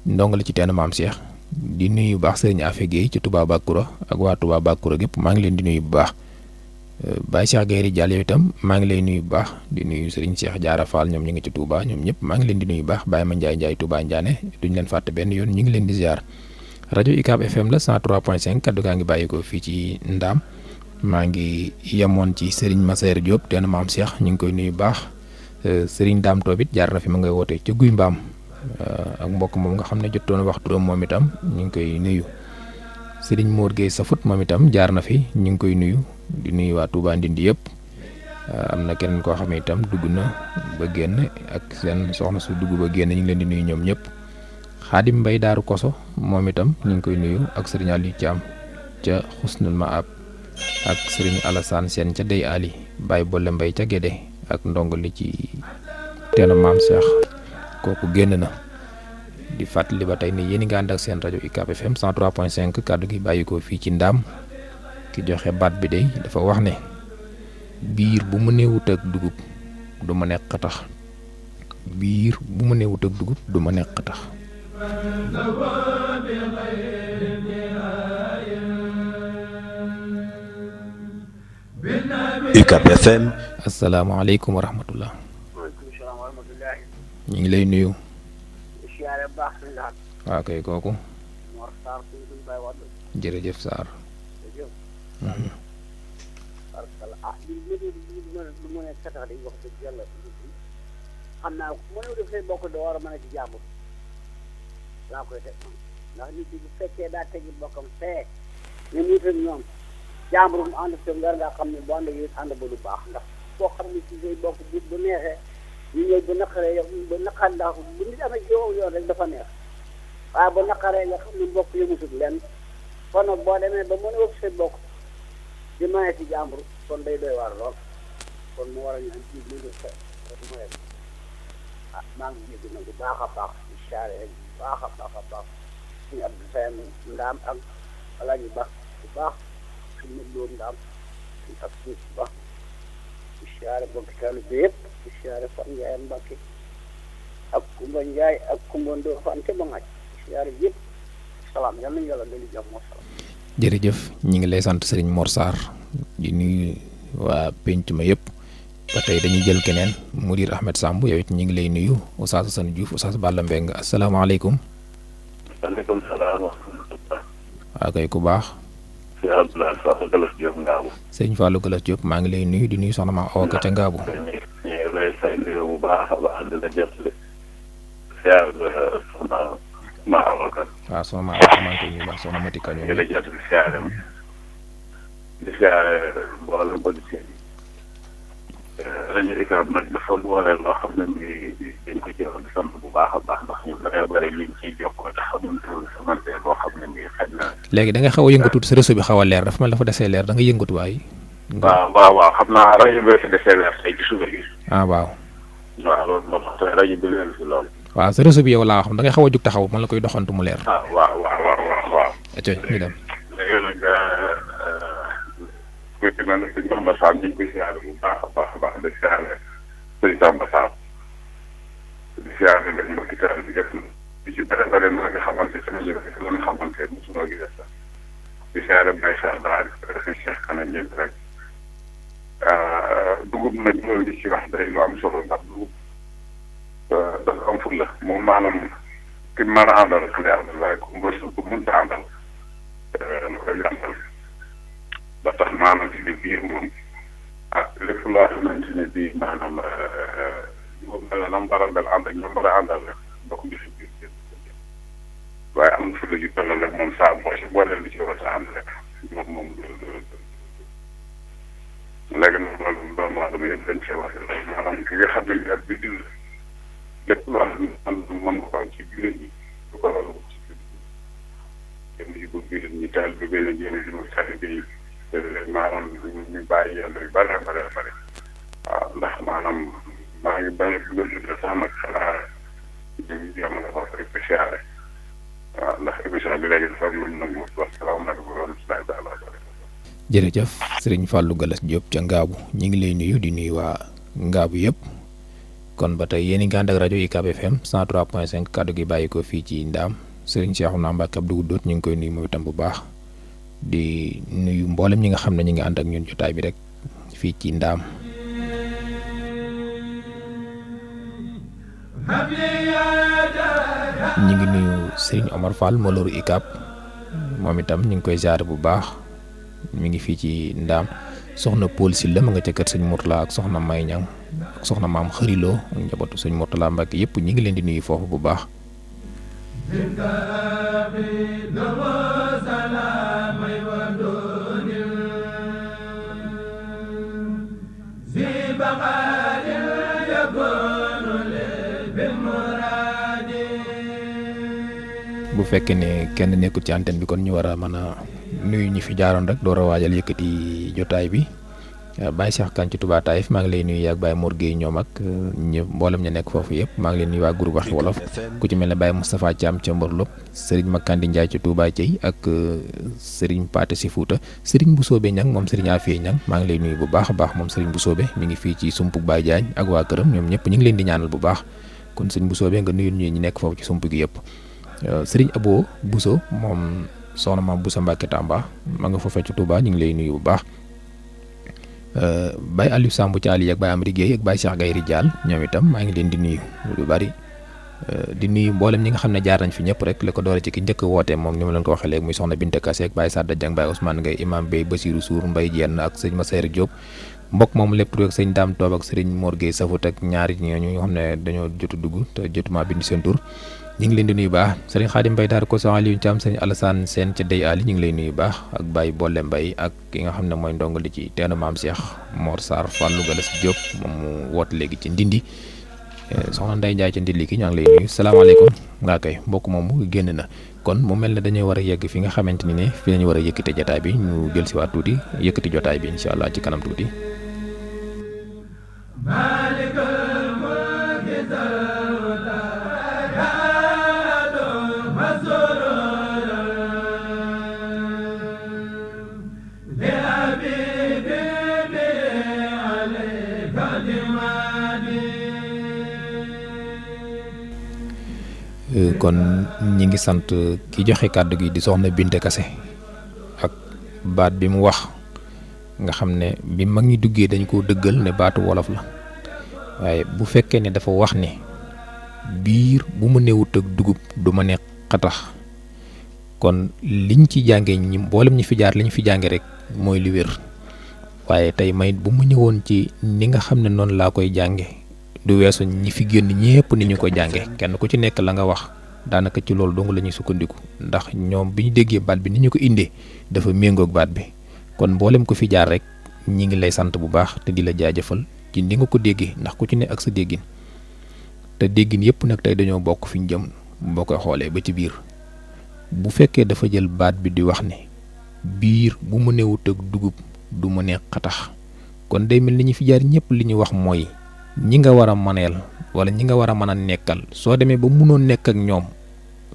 ndongo la ci teen maam Cheikh di nuyu bu baax sëriñ Afe Gueye ci Touba Bakura ak waa Touba Bakura gépp maa ngi leen di nuyu bu baax Baye Cheikh Gueye Diall yow itam maa ngi lay nuyu bu baax di nuyu sëriñ Cheikh Diarra Fall ñoom ñu ngi ci Touba ñoom ñëpp maa ngi leen di nuyu bu baax Baye Ma Ndiaye Touba Ndiané duñ leen fàtte benn yoon ñu ngi leen di ziar rajo UCAB FM la 103.5 kaddu gaa ngi bàyyi ko fii ci Ndaam maa ngi yemoon ci sëriñ Massaer Diop teen maam Cheikh ñu ngi koy nuyu bu baax sëriñ Daam Toobit jaar na fi ma ngay woote ca Guy Mbaam ak mbokk moom nga xam ne jotoon wax turam moom itam ñu ngi koy nuyu sëriñ Mor Gueye Safut moom itam jaar na fi ñu ngi koy nuyu di nuyu waa Touba Ndindi yëpp am na keneen koo xam ne itam dugg na ba génn ak seen soxna su dugg ba génn ñu ngi leen di nuyu ñoom ñëpp Xaadim Mbay Daaru Koso moom itam ñu ngi koy nuyu ak sëriñ Aliou Thiam ca Xusnul Maab ak sëriñ Alassane Sène ca Dey Ali Baye Bolle Mbay ca Gédé ak ndongo li ci teena maam Cheikh kooku génn na di fàttali ba tey ni yéen nga ànd ak seen rajo UCAB FM 103.5 kàddu gi bàyyi ko fii ci Ndaam ki joxe baat bi day dafa wax ne biir bu mu neewut ak dugub du ma nekk tax biir bu mu neewut ak dugub du ma nekk tax UCAB FM. asalaamaaleykum wa rahmatullah. ñu ngi lay nuyu. waaw kay kooku. jërëjëf Sarr. xam naa ku mënul def say bokk doo war a mën a ci jàmbur laa koy teg man ndax nit ki bu fekkee daa tegi bokkam fee ne niit ak ñoom jàmbur mu ànd ak war ngaa xam ne bu ànd ak yéen ànd ba lu baax ndax boo xam ne ci say bokk bu neexee ñu ñëw ba naqaree yow ba naqar ndax bu nit amee yow yoon rek dafa neex waaye ba naqaree nga xam ne mbokk yëmusul lenn kon nag boo demee ba mën a wëgg say bokk di maye ci jàmbur kon day doy waar lool kon mu war a ñu am ci lu def moye maa ngi jéggi nag bu baax a baax di saare rek bu baax a baax a baax suñu Abdou Sène Ndaam ak Alaaji Ba bu baax suñu Modou Ndaam suñu ak suuf bu baax di saare bokki taalibe yëpp di saare Fan Ndiaye Mbacke ak Kumba Ndiaye ak Kumba Ndo Fan te ba ngaaj di saare yëpp salaam yal nañu yàlla dali jàmm salaam. jërëjëf ñi ngi lay sant Serigne Mor Sarr di nuyu waa penc ma yëpp ba tey dañuy jël keneen Mudir Ahmed Samb yow it ñu ngi lay nuyu Oustaz Assane Diouf Oustaz Balla Mbeng asalaamaaleykum. waaleykum salaam wa rahmatulah. waaw kay ku baax. sëñ Abdoulaye Fallou Galas Diop Ngaabu. sëñ Fallou Galas Diop maa ngi lay nuyu di nuyu soxna ma Awa Ka ca Ngaabu. ñu ngi lay say nuyu bu baax a baax di la jotali. siyaar soxna ma Awa Ka. waaw soxna ma Awa Ka maa ngi koy nuyu baax soxna Mati Ka ñoom. di la jotali siyaare ma. di siyaare mboolem auditeurs yi. rajo UCAB nag dafa boole loo xam ne nii dañ ko jëloon di sant bu baax a baax ndax ñu bëree bëri liñ ciy jokkoo te xamuñu samante boo xam ne nii xaj na. léegi da nga xaw a yëngatu sa réseau bi xaw a leer dafa mel dafa desee leer da nga yëngatu waay. waaw xam naa rajo bi fi desee leer tey ci suba gi. waaw. waaw loolu moo tax tey rajo bi leer si loolu. waaw sa réseau bi yow laa xam da nga xaw a jug taxaw man la koy doxantu mu leer. waaw. ñu dem. léegi nag ku ci mel ne sëñ Samba Sam ñu ngi koy siyaare bu baax a baax a baax di siyaare sëñ Samba Sam di siyaare nga ñu mbokki taal bi yëpp di ci bëri bëri na nga xamante sama jëf la nga xamante mosunoo gisee sax di siyaare Baye Cheikh Daal si Cheikh Kana ñëpp rek dugub nag loolu li ci wax day lu am solo ndax dugub dafa am fulla moom maanaam ki mën a àndal ku ne àndal waaye ku mënta àndal lu koy àndal ba tax maanaam ci biir moom lépp loo xamante ne bii maanaam moom la nam war a mel ànd ak ñoom war a àndal rek boo ko gisee biir waaye am na fulla ju toll rek moom saa boo si booleel li ci war a ànd rek moom léegi nag loolu doomu aadama yëpp dañ cee wax maanaam ki nga xam ne bi dil lépp loo xam ne mën nga ko am ci biir ñi du ko waral ci biir ñi yi bu biir ñi taal bi benn jéem si mu sari bi maanaam ñu bàyyi yàlla yu bare bare bare waaw ndax maanaam maa ngi bañ a gëstu sax nag xanaa ñu jamono foofu rek siyaare waaw ndax émission bi léegi dafa am lu ñu nag mu wax salaamaaleykum wa rahmatullahi taala wa barakatuh. jërëjëf sëriñ Fallou Galas Diop ca Ngaabu ñu ngi lay nuyu di nuyu waa Ngaabu yëpp kon ba tey yéen a ngi ànd ak rajo UCAB FM 103.5 kaddu gi bàyyi ko fii ci Ndaam sëriñ Cheikhouna Mbacké Abdou Doot ñu ngi koy nuyu moom itam bu baax di nuyu mboolem ñi nga xam ne ñu ngi ànd ak ñun jotaay bi rek fii ci Ndaam. ñu ngi nuyu sëriñ Omar Fall Moloru UCAB moom itam ñu ngi koy ziare bu baax. mi ngi fii ci Ndaam soxna Paul Sylla ma nga ca kër sëñ Mourtala ak soxna May Ñang ak soxna maam Xëriloo ak njabootu sëñ Mourtala Mbacke yëpp ñi ngi leen di nuyu foofu bu baax. bu fekkee ne kenn nekkul ci antenne bi kon ñu war a mën a nuyu ñi fi jaaroon rek door a waajal yëkkati jotaay bi Baye Cheikh Kane ci Touba Taïf maa ngi lay nuyu ak Baye Mor Gueye ñoom ak ñëpp mboolem ña nekk foofu yëpp maa ngi leen nuyu waa groupe Waxi Wolof ku ci mel ne Baye Moustapha Thiam ca Mborlop Serigne Makandi Ndiaye ci Touba Thiey ak Serigne Paté si Fouta Serigne Boussobé Niang moom Serigne Afia Niang maa ngi lay nuyu bu baax a baax moom Serigne Boussobé mi ngi fii ci Sumpug Baye Diagne ak waa këram ñoom ñëpp ñu ngi leen di ñaanal bu baax kon Serigne Boussobé nga nuyu ñi nekk foofu ci Sumpug yëpp Serigne Abo Bousso moom soxna maam Boussa Mbacke Tamba ma nga foofee ci Touba ñu ngi lay nuyu bu baax Baye Aliou Samb ci Ali ak Baye Amady Guèye ak Baye Cheikh Gaye Ridial ñoom itam maa ngi leen di nuyu lu bari di nuyu mboolem ñi nga xam ne jaar nañ fi ñëpp rek la ko doore ci ki njëkk woote moom ni ma leen ko waxee léegi muy soxna Binte Kassé ak Baye Sadda Dieng Baye Ousmane Gueye Imam Bey Basirou Sour Mbaye Diène ak sëñ Massayer Diop mbokk moom lépp rek sëñ Dame Toob ak sëriñ Mor Gueye Safut ak ñaari ñooñu nga xam ne dañoo jotu dugg te jotuma bind seen tur ñu ngi leen di nuyu baax sëriñ Xaadim Mbay Daar ko soxna Aliou Thiam sëriñ Alassane Sène ca Dey Ali ñu ngi lay nuyu baax ak Baye Bolle Mbay ak ki nga xam ne mooy ndongo li ci teenu maam Cheikh Mor Sarr Fallou Galas Diop moom mu woote léegi ci Ndindi soxna Ndeye Ndiaye ca Ndindi ki ñaa ngi lay nuyu salaamaaleykum ngaa koy mbokk moomu génn na kon mu mel ne dañuy war a yegg fi nga xamante ni ne fi lañu war a yëkkate jotaay bi ñu jël si waat tuuti yëkkati jotaay bi incha allah ci kanam tuuti. kon ñi ngi sant ki joxe kàddu gi di soxna Binte Kassé ak baat bi mu wax nga xam ne bi mag ñi duggee dañ koo dëggal ne baatu wolof la waaye bu fekkee ne dafa wax ne biir bu ma newut ak dugub du ma ne xatax kon liñ ci jànge ñi mboolem ñi fi jaar liñ fi jànge rek mooy li wér waaye tey may bu mu ñëwoon ci ni nga xam ne noonu laa koy jànge du weesu ñi fi génn ñépp ni ñu ko jànge kenn ku ci nekk la nga wax daanaka ci loolu dong la ñuy sukkandiku ndax ñoom bi ñu déggee baat bi ni ñu ko indee dafa méngoog baat bi kon mboolem ko fi jaar rek ñi ngi lay sant bu baax te di la jaajëfal ci ni nga ko déggee ndax ku ci ne ak sa déggin te déggin yépp nag tey dañoo bokk fi ñu jëm boo koy xoolee ba ci biir bu fekkee dafa jël baat bi di wax ne biir bu mu newut ak dugub du mu ne xatax kon day mel ni ñu fi jaar ñëpp li ñu wax mooy ñi nga war a maneel wala ñi nga war a mën a nekkal soo demee ba mënoo nekk ak ñoom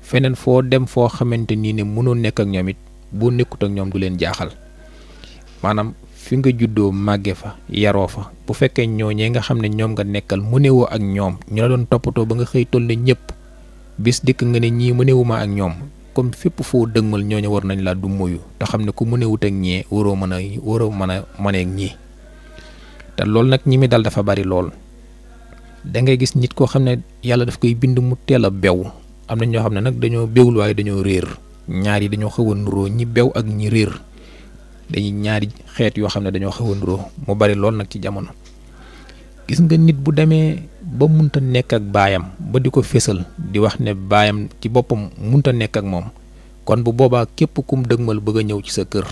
feneen foo dem foo xamante nii ne mënoo nekk ak ñoom it boo nekkut ak ñoom du leen jaaxal maanaam fi nga juddoo màgge fa yaroo fa bu fekkee ñooñee nga xam ne ñoom nga nekkal mënewoo ak ñoom ñu la doon toppatoo ba nga xëy toll ne ñëpp bis dikk nga ne ñii mënewuma ak ñoom comme fépp foo dëgmal ñooñu war nañ laa du moyu te xam ne ku mënewut ak ñee waroo mën a mëneek ñii te loolu nag ñi mi dal dafa bari lool. da ngay gis nit koo xam ne yàlla daf koy bind mu teel a bew am na ñoo xam ne nag dañoo bewul waaye dañoo réer ñaar yi dañoo xaw a nuroo ñi bew ak ñi réer dañuy ñaari xeet yoo xam ne dañoo xaw a nuroo mu bari lool nag ci jamono. gis nga nit bu demee ba munta nekk ak baayam ba di ko fésal di wax ne baayam ci boppam munta nekk ak moom kon bu boobaa képp kum dëgmal bëgg a ñëw ci sa kër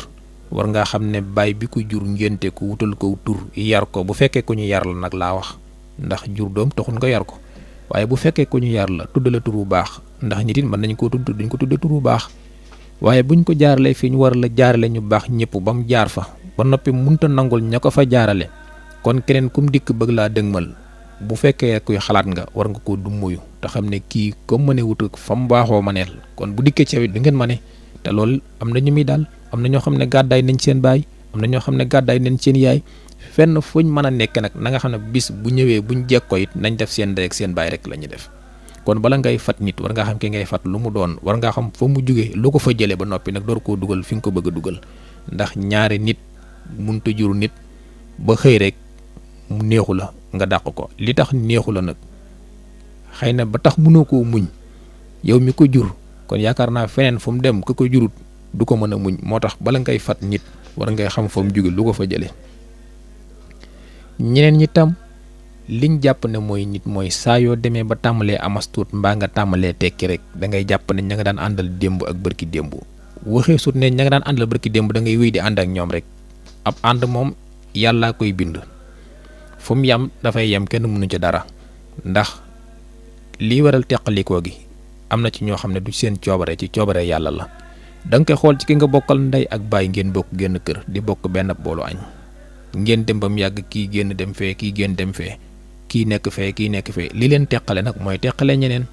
war ngaa xam ne baay bi ko jur ngénte ko wutal ko tur yar ko bu fekkee ko ñu yar la nag laa wax ndax jur doom taxul nga yar ko waaye bu fekkee ko ñu yar la tudd la tur bu baax ndax nit it mën nañ koo tudd duñ ko tudde tur bu baax waaye buñ ko jaaralee fi ñu war la jaarale ñu baax ñëpp ba mu jaar fa ba noppi munta nangul ña ko fa jaarale kon keneen kum dikk bëgg laa dëgmal bu fekkee kuy xalaat nga war nga koo dummuyu te xam ne kii comme mëne wut fa mu baaxoo maneel kon bu dikkee ci du ngeen mane te loolu am na ñu muy daal am na ñoo xam ne gàddaay nañ seen baay am na ñoo xam ne gàddaay nañ seen yaay fenn fuñ mën a nekk nag na nga xam ne bis bu ñëwee buñ jekko it nañ def seen ndey ak seen baay rek la ñuy def kon bala ngay fat nit war ngaa xam ki ngay fat lu mu doon war ngaa xam fa mu jógee lu ko fa jëlee ba noppi nag door koo dugal fi nga ko bëgg a dugal ndax ñaari nit munta jur nit ba xëy rek mu neexu la nga dàq ko li tax neexu la nag xëy na ba tax mënoo koo muñ yow mi ko jur kon yaakaar naa feneen fu mu dem ku ko jurut du ko mën a muñ moo tax bala ngay fat nit war ngay xam fa mu jóge lu ko fa jëlee ñeneen ñi tam liñ jàpp ne mooy nit mooy saa yoo demee ba tàmbalee amas tuut mbaa nga tàmbalee tekki rek da ngay jàpp ne ña nga daan àndal démb ak bërki démb waxee sut ne ña nga daan àndal bërki démb da ngay wéy di ànd ak ñoom rek ab ànd moom yàllaa koy bind fu mu yam dafay yem kenn mënu ci dara ndax lii waral teqalikoo gi am na ci ñoo xam ne du seen coobare ci coobare yàlla la da nga koy xool ci ki nga bokkal ndey ak baay ngeen bokk génn kër di bokk benn boolu añ ngeen dem ba mu yàgg kii génn dem fee kii génn dem fee kii nekk fee kii nekk fee li leen teqale nag mooy teqale ñeneen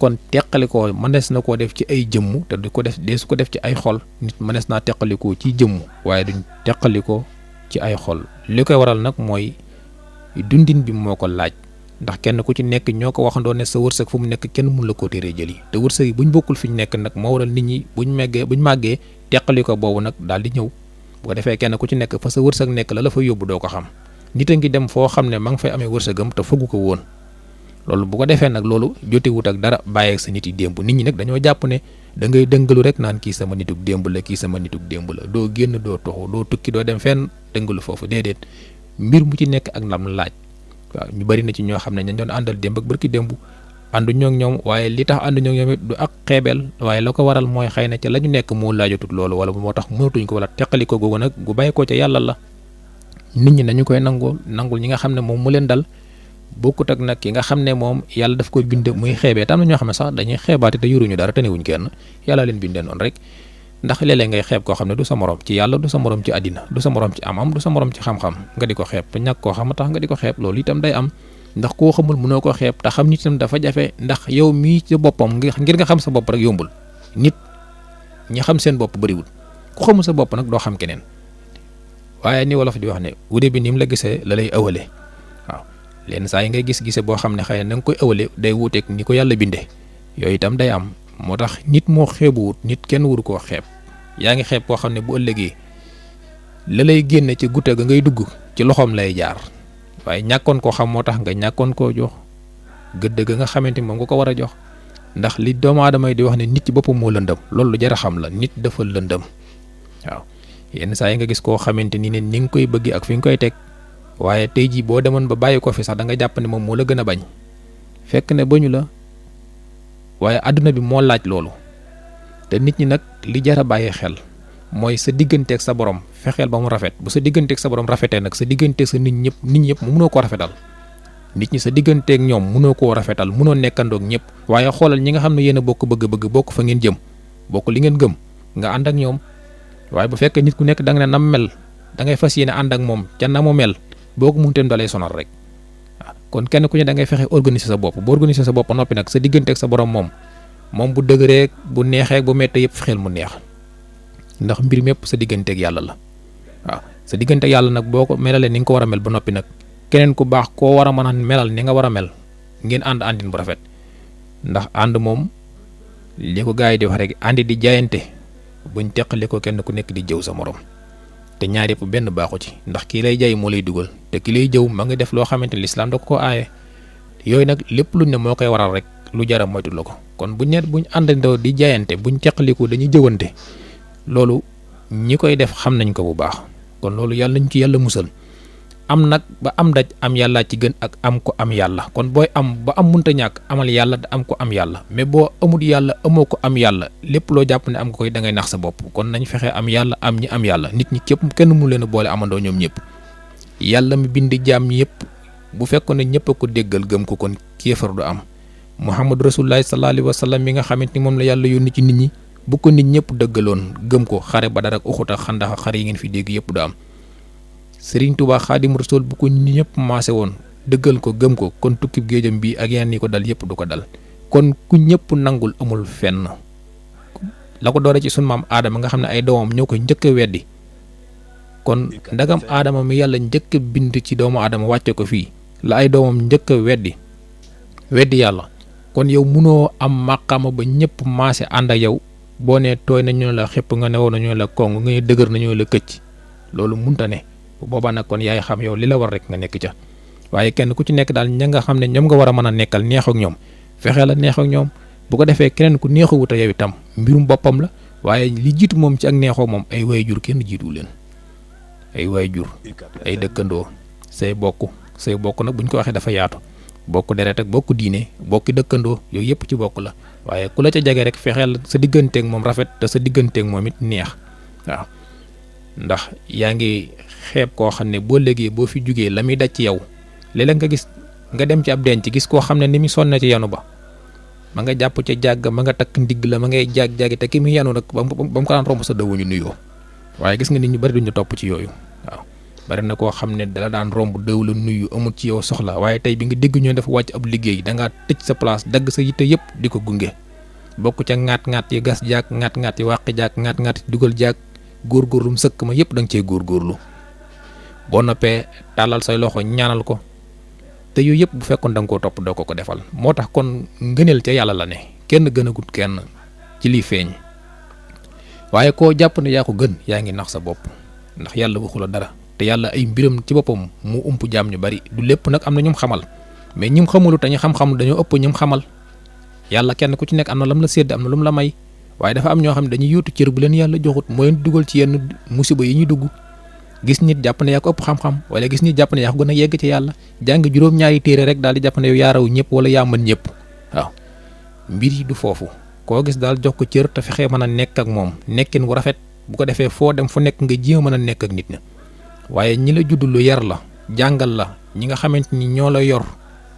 kon teqalikoo mënees na koo def ci ay jëmm te du ko def dee su ko def ci ay xol nit mënees naa teqalikoo ci jëmm waaye duñ teqalikoo ci ay xol li koy waral nag mooy dundin bi moo ko laaj ndax kenn ku ci nekk ñoo ko waxandoo ne sa wërsëg fu mu nekk kenn mun la koo teree jëli te wërsëg yi buñ bokkul fi ñu nekk nag moo waral nit ñi buñ màggee teqalikoo boobu nag daal di ñëw bu ko defee kenn ku ci nekk fa sa wërsëg nekk la fa yóbbu doo ko xam nit a ngi dem foo xam ne ma nga fay amee wërsëgam te fëggu ko woon loolu bu ko defee nag loolu jotewut ak dara bàyyeeg sa nit yi démb nit ñi nag dañoo jàpp ne da ngay dëngalu rek naan kii sama nitug démb la kii sama nitug démb la doo génn doo toxu doo tukki doo dem fenn dëngalu foofu déedéet mbir mu ci nekk ak lam laaj waaw ñu bari na ci ñoo xam ne ñañ doon àndal démb ak barki démb àndu ñoo ñoom waaye li tax àndu ñoo ñoom it du ak xeebeel waaye la ko waral mooy xëy na ca la ñu nekk moo laajatut loolu wala moo tax mënatuñ ko wala teqali ko googu nag gu bàyyi ko ca yàlla la nit ñi nañu koy nangul ñi nga xam ne moom mu leen dal bokkut ak nag ki nga xam ne moom yàlla daf ko binde muy xeebee te am na ñoo xam ne sax dañuy xeebaate te yoruñu dara te newuñ kenn yàlla leen bindee noonu rek ndax léeg-léeg ngay xeeb koo xam ne du sa morom ci yàlla du sa morom ci àddina du sa morom ci am du sa morom ci xam-xam nga di ko xeeb te ñàkk koo xam tax nga di ko xeeb loolu itam day am ndax koo xamul mënoo ko xeeb te xam nit itam dafa jafe ndax yow mii ci boppam ngir nga xam sa bopp rek yombul nit ñi xam seen bopp bëriwul ku xamul sa bopp nag doo xam keneen waaye ni wolof di wax ne wude bi ni mu la gisee la lay ëwale waaw leen saa yi ngay gis-gise boo xam ne xëy na nga koy ëwale day wuuteeg ni ko yàlla bindee yooyu itam day am moo tax nit moo xeebuwut nit kenn waru koo xeeb yaa ngi xeeb koo xam ne bu ëllëgee la lay génne ci gute ga ngay dugg ci loxoom lay jaar waaye ñàkkoon koo xam moo tax nga ñàkkoon koo jox gëdd ga nga xamante moom nga ko war a jox ndax li doomu aadama yi di wax ne nit ci boppam moo lëndëm loolu lu jar a xam la nit dafa lëndëm waaw yenn saa yi nga gis koo xamante ni ne ni nga koy bëgg ak fi nga koy teg waaye tey jii boo demoon ba bàyyi ko fi sax da nga jàpp ne moom moo la gën a bañ fekk ne bañu la waaye àdduna bi moo laaj loolu te nit ñi nag li jar a bàyyi xel mooy sa digganteeg sa borom fexeel ba mu rafet bu sa digganteeg sa borom rafetee nag sa digganteeg sa nit ñëpp mu mënoo ko rafetal nit ñi sa digganteeg ñoom mënoo koo rafetal mënoo nekkandoog ñëpp waaye xoolal ñi nga xam ne yéen a bokk bëgg-bëgg bokk fa ngeen jëm bokk li ngeen gëm nga ànd ak ñoom waaye bu fekkee nit ku nekk da nga ne nam mel da ngay fas yéene ànd ak moom ca na mu mel boo ko munteem da lay sonal rek waaw kon kenn ku ne da ngay fexe organiser sa bopp boo organiser sa bopp noppi nag sa digganteeg sa borom moom bu dëgëree bu neexee bu méttee yëpp xel mu neex ndax mbir mépp sa digganteeg yàlla la waaw sa digganteeg yàlla nag boo ko melalee ni nga ko war a mel ba noppi nag keneen ku baax koo war a mën a melal ni nga war a mel ngeen ànd àndin bu rafet ndax ànd moom li ko gars yi di wax rek àndi di jaayante buñ teqali ko kenn ku nekk di jëw sa morom te ñaar yëpp benn baaxu ci ndax kii lay jaay moo lay dugal te ki lay jëw ma nga def loo xamante ni lislaam da ko aaye yooyu nag lépp luñ ne moo koy waral rek lu jara moytu la ko kon buñ àndandoo di jaayante buñ teqaliku dañuy jëwante loolu ñi koy def xam nañ ko bu baax kon loolu yàlla nañ ci yàlla musal am nag ba am daj am yàlla ci gën ak am ko am yàlla kon booy am ba am munta ñàkk amal yàlla da am ko am yàlla mais boo amul yàlla amoo ko am yàlla lépp loo jàpp ne am nga koy da ngay nax sa bopp kon nañ fexe am yàlla am ñi am yàlla nit ñi képp kenn mu leen a boole amandoo ñoom ñëpp yàlla mi bind jaam yëpp bu fekkoon ne ñëpp a ko déggal gëm ko kon kéefar du am muhammadu rasulullahi sallallahu alayhi wa sallam mi nga xamante ni moom la yàlla yónni ci nit ñi bu ko nit ñëpp dëggaloon gëm ko xare Badar ak Uxud ak Xandax ak xare yi ngeen fi dégg yëpp du am Sëriñ Tuubaa Xaadim Rasuul bu ko ñëpp maase woon dëggal ko gëm ko kon tukkib géejam bii ak yeneen yi ko dal yëpp du ko dal kon ku ñëpp nangul amul fenn la ko doore ci sunu maam aadama nga xam ne ay doomam ñoo ko njëkk a weddi kon ndagam aadama mi yàlla njëkk a bind ci doomu aadama wàcce ko fii la ay doomam njëkk a weddi yàlla kon yow munoo am màqaama ba ñëpp maase ànd ak yow boo nee tooy nañu la xëpp nga ne woon nañu la kong nga ne dëgër nañu la këcc loolu munta ne bu boobaa nag kon yaay xam yow li la war rek nga nekk ca waaye kenn ku ci nekk daal ña nga xam ne ñoom nga war a mën a nekkal neex ak ñoom fexee la neex ak ñoom bu ko defee keneen ku neexawut a yow itam mbirum boppam la waaye li jiitu moom ci ak neexoo moom ay waajur kenn jiitu leen ay waajur ay dëkkandoo say bokk nag buñ ko waxee dafa yaatu bokk deret ak bokk diine bokki dëkkandoo yooyu yëpp ci bokk la waaye ku la ca jege rek fexeel sa digganteeg moom rafet te sa digganteeg moom it neex waaw ndax yaa ngi xeeb koo xam ne boo léegi boo fi jugee la muy daj ci yow léeg-léeg nga gis nga dem ci ab denc gis koo xam ne ni mu sonn ci yanu ba ma nga jàpp ca jàgg ma nga takk ndigg la ma ngay jàggi te ki mu yanu nag ba mu ko daan romb sa dëwuñu nuyoo waaye gis nga nit ñu bari duñu topp ci yooyu waaw bari na koo xam ne dala daan romb dëw la nuyu amul ci yow soxla waaye tey bi nga dégg ñoo dafa wàcc ab liggéey da ngaa tëj sa place dagg sa yitte yëpp di ko gunge bokk ca ŋaat-ŋaat yi gas jaag ŋaat-ŋaat yi wàqi jaag ŋaat-ŋaat yi dugal jaag góorgóorlum sëkk ma yëpp da nga cee góorgóorlu boo noppee tàllal say loxo ñaanal ko te yooyu yëpp bu fekkoon da nga koo topp doo ko defal moo tax kon ngëneel ca yàlla la ne kenn gën a gut kenn ci liy feeñ waaye koo jàpp ne yaa ko gën yaa ngi nax sa bopp ndax yàlla waxu la dara te yàlla ay mbiram ci boppam mu ump jaam ñu bari du lépp nag am na ñum xamal mais ñim xamalu te ñu xam-xam dañoo ëpp ñum xamal yàlla kenn ku ci nekk am na lam la sédd am na lu mu la may waaye dafa am ñoo xam ne dañuy yóotu cër bu leen yàlla joxut moo leen dugal ci yenn musiba yi ñuy dugg gis nit jàpp ne yaa ko ëpp xam-xam wala gis nit jàpp ne yaa ko gën a yegg ci yàlla jàng juróom-ñaari téere rek daal di jàpp ne yow yaa raw ñëpp wala yaa mën ñëpp waaw mbir yi du foofu koo gis daal jox ko cër te fexee mën a nekk ak moom nekkin wu rafet bu ko defee foo dem fu nekk nga jéem a mën a nekk ak nit ña waaye ñi la judd lu yar la jàngal la ñi nga xamante ni ñoo la yor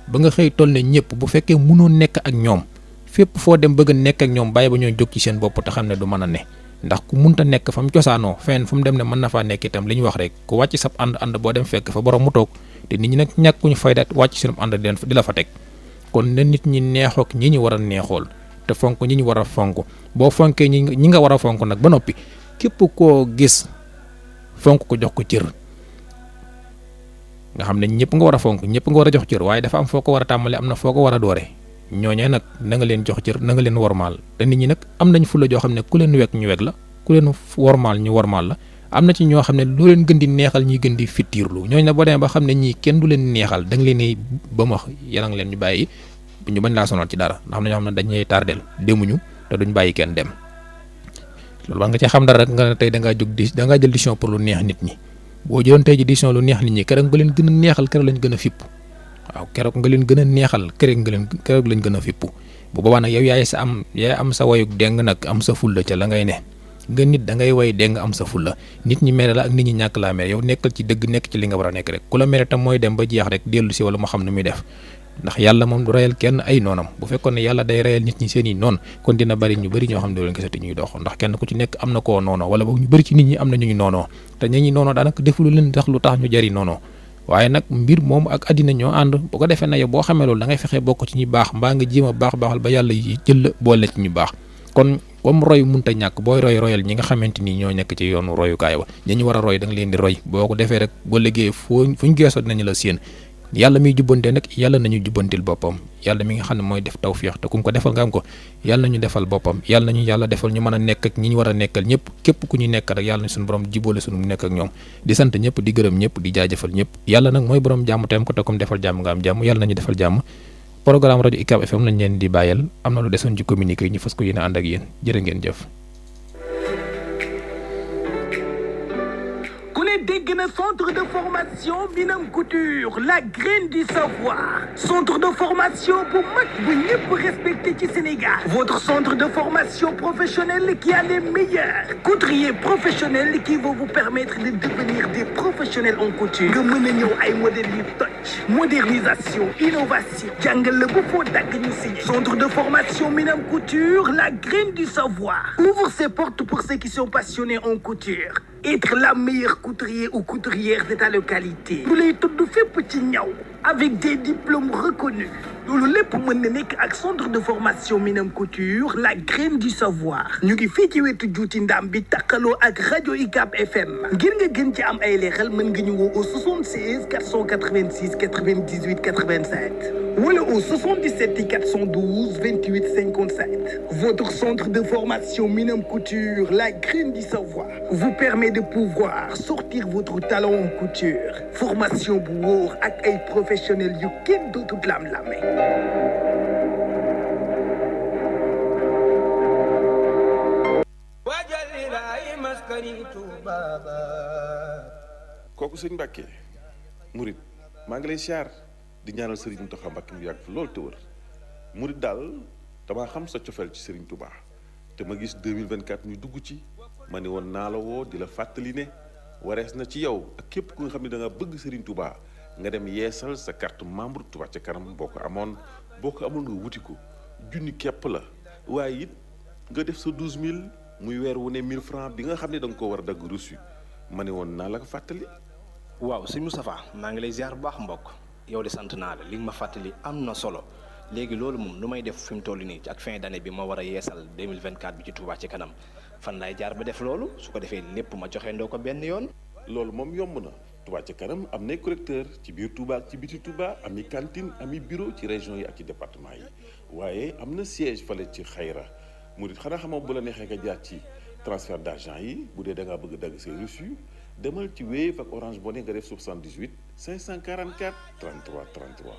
ba nga xëy toll ne ñëpp bu fekkee mënoo nekk ak ñoom fépp foo dem bëgg a nekk ak ñoom bàyyi ba ñoo jóg ci seen bopp te xam ne du mën a ne ndax ku munta nekk fa mu cosaanoo fenn fu mu dem ne mën na faa nekk itam li ñu wax rek ku wàcc sab ànd boo dem fekk fa borom mu toog te nit ñi nag ñàkkuñu fayda wàcc seen ànd di la fa teg kon ne nit ñi neexook ñi ñu war a neexool te fonk ñi ñu war a fonk boo fonkee ñi nga war a fonk nag ba noppi képp koo gis fonk ko jox ko cër nga xam ne ñëpp nga war a fonk ñëpp nga war a jox cër waaye dafa am foo ko war a tàmbale am na foo ko war a doore ñooñee nag na nga leen jox cër na nga leen wormaal te nit ñi nag am nañ fulla joo xam ne ku leen wekk ñu wekk la ku leen wormaal ñu wormaal la am na ci ñoo xam ne loo leen gën di neexal ñuy gën di fittiirlu ñooñu nag boo demee ba xam ne ñii kenn du leen neexal da nga leen ba mu wax yalang leen ñu bàyyi ñu bañ laa sonal ci dara ndax am na ñoo xam ne dañuy tardel demuñu te duñ bàyyi kenn dem loolu ba nga ci xam dara rek nga ne tey da ngaa jóg da ngaa jël décision pour lu neex nit ñi boo jëloon tey ji décision lu neex nit ñi keroog nga leen gën a neexal keroog lañ gën a fipp waaw keroog nga leen gën a neexal keroog lañ gën a fippu bu boobaa nag yow yaay am sa wayuk deng nag am sa fulla ca la ngay ne nga nit da ngay way deng am sa fulla nit ñi mere la ak nit ñi ñàkk laa mere yow nekkal ci dëgg nekk ci li nga war a nekk rek ku la mere tam mooy dem ba jeex rek dellu si wala mu xam ne muy def ndax yàlla moom du reyal kenn ay noonam bu fekkoon ne yàlla day reyal nit ñi seen i noon kon dina bari ñu bari ñoo xam ne doo leen gisati ñuy dox ndax kenn ku ci nekk am na koo noonoo wala boog ñu bari ci nit ñi am na ñu noonoo te ñi noonoo daanaka defulu leen tax lu tax ñu jari noonoo waaye nag mbir moom ak àddina ñoo ànd bu ko defee na yow boo xamee loolu da ngay fexee bokk ci ñi baax mbaa nga jéem a baaxal ba yàlla jël la boole ci ñu baax kon comme roy munta ñàkk booy royal ñi nga xamante ni ñoo nekk ci yoonu royukaay wa ñi ñu war a roy da nga leen di roy boo ko defee rek boo liggéey fuñ geesoo dinañu la séen yàlla miy jubbante nag yàlla nañu jubbantil boppam yàlla mi nga xam ne mooy def tawfiix te kum ko defal nga am ko yàlla nañu defal boppam yàlla nañu yàlla defal ñu mën a nekk ak ñi ñu war a nekkal ñëpp képp ku ñu nekk rek yàlla na suñu borom jibóole suñu nekk ak ñoom di sant ñëpp di gërëm ñëpp di jaajëfal ñëpp yàlla nag mooy borom jàmm teem ko te kum defal jàmm nga am jàmm yàlla nañu defal jàmm programme rajo UCAB FM lañ leen di bàyyal am na lu desoon ci communiqué yi ñu fas ko yéene ànd ak yéen jërë ngeen jëf. dégg na centre de formation Minam Couture la graine du savoir centre de formation bu mag bu ñëpp respecté ci Sénégal votre centre de formation professionnelle qui a les meilleurs couturiers professionnels qui vont vous permettre de devenir des professionnels en couture nga mën a ñëw ay modèles yu toj modernisation innovation jàngal la bu foo dagg ñu signé centre de formation Minam Couture la graine du savoir ouvre ses portes pour ceux qui sont passionnés en couture. Être la meilleure couturier ou couturière d'état de qualité. Vous lay tudd fépp ci ñaw avec des diplômes reconnus. loolu lépp mën na nekk ak centre de formation Minam Couture la graine du savoir. ñu ngi fii ci wetu juuti ndam bi takkaloo ak rajo UCAB FM. ngir nga gën ci am ay leeral mën nga ñu woo au 76 486 98 87 wala au 77 412 28 57. Votre centre de formation Minam Couture la graine du savoir vous permet de pouvoir sortir votre talent en couture. Formation bu wóor ak ay professionnels yu kenn dootul lam-lame. kooku sëñ Mbàkke murit maa ngi lay siyaar di ñaanal Serigne Mountakha Mbacké mu yàgg fi loolu te wër murit daal damaa xam sa cofeel ci Serigne Touba te ma gis 2024 ñu dugg ci ma ne woon naa la woo di la fàttali ne warees na ci yow ak képp ku nga xam ne da nga bëgg Serigne Touba nga dem yeesal sa carte membre Touba ca kanam boo ko amoon nga wuti ko junni képp la waaye it nga def sa 12000 muy weer wu ne 1000 francs bi nga xam ne da nga koo war a dagg reçu ma ne woon naa la ko fàttali. waaw sëñ Moustapha maa ngi lay ziar bu baax mbokk yow de sant naa la li nga ma fàttali am na solo léegi loolu moom lu may def fi mu toll nii ak fin d'année bi ma war a yeesal 2024 bi ci Touba ci kanam fan laay jaar ba def loolu su ko defee lépp ma joxe ndoo ko benn yoon. loolu moom yomb na Touba ci kanam am nay collecteur ci biir Touba ak ci biti Touba ami cantine ami bureau ci région yi ak ci département yi waaye am na siège fale ci xayra murit xanaa xamoo bu la neexee nga jaar ci transfert d'argent yi bu dee da ngaa bëgg dagg say reçu demal ci Wave ak Orange Money nga def 78 544 33 33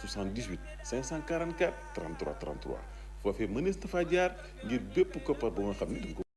78 544 33 33 foofee mënees na faa jaar ngir bépp koppar bu nga xam ne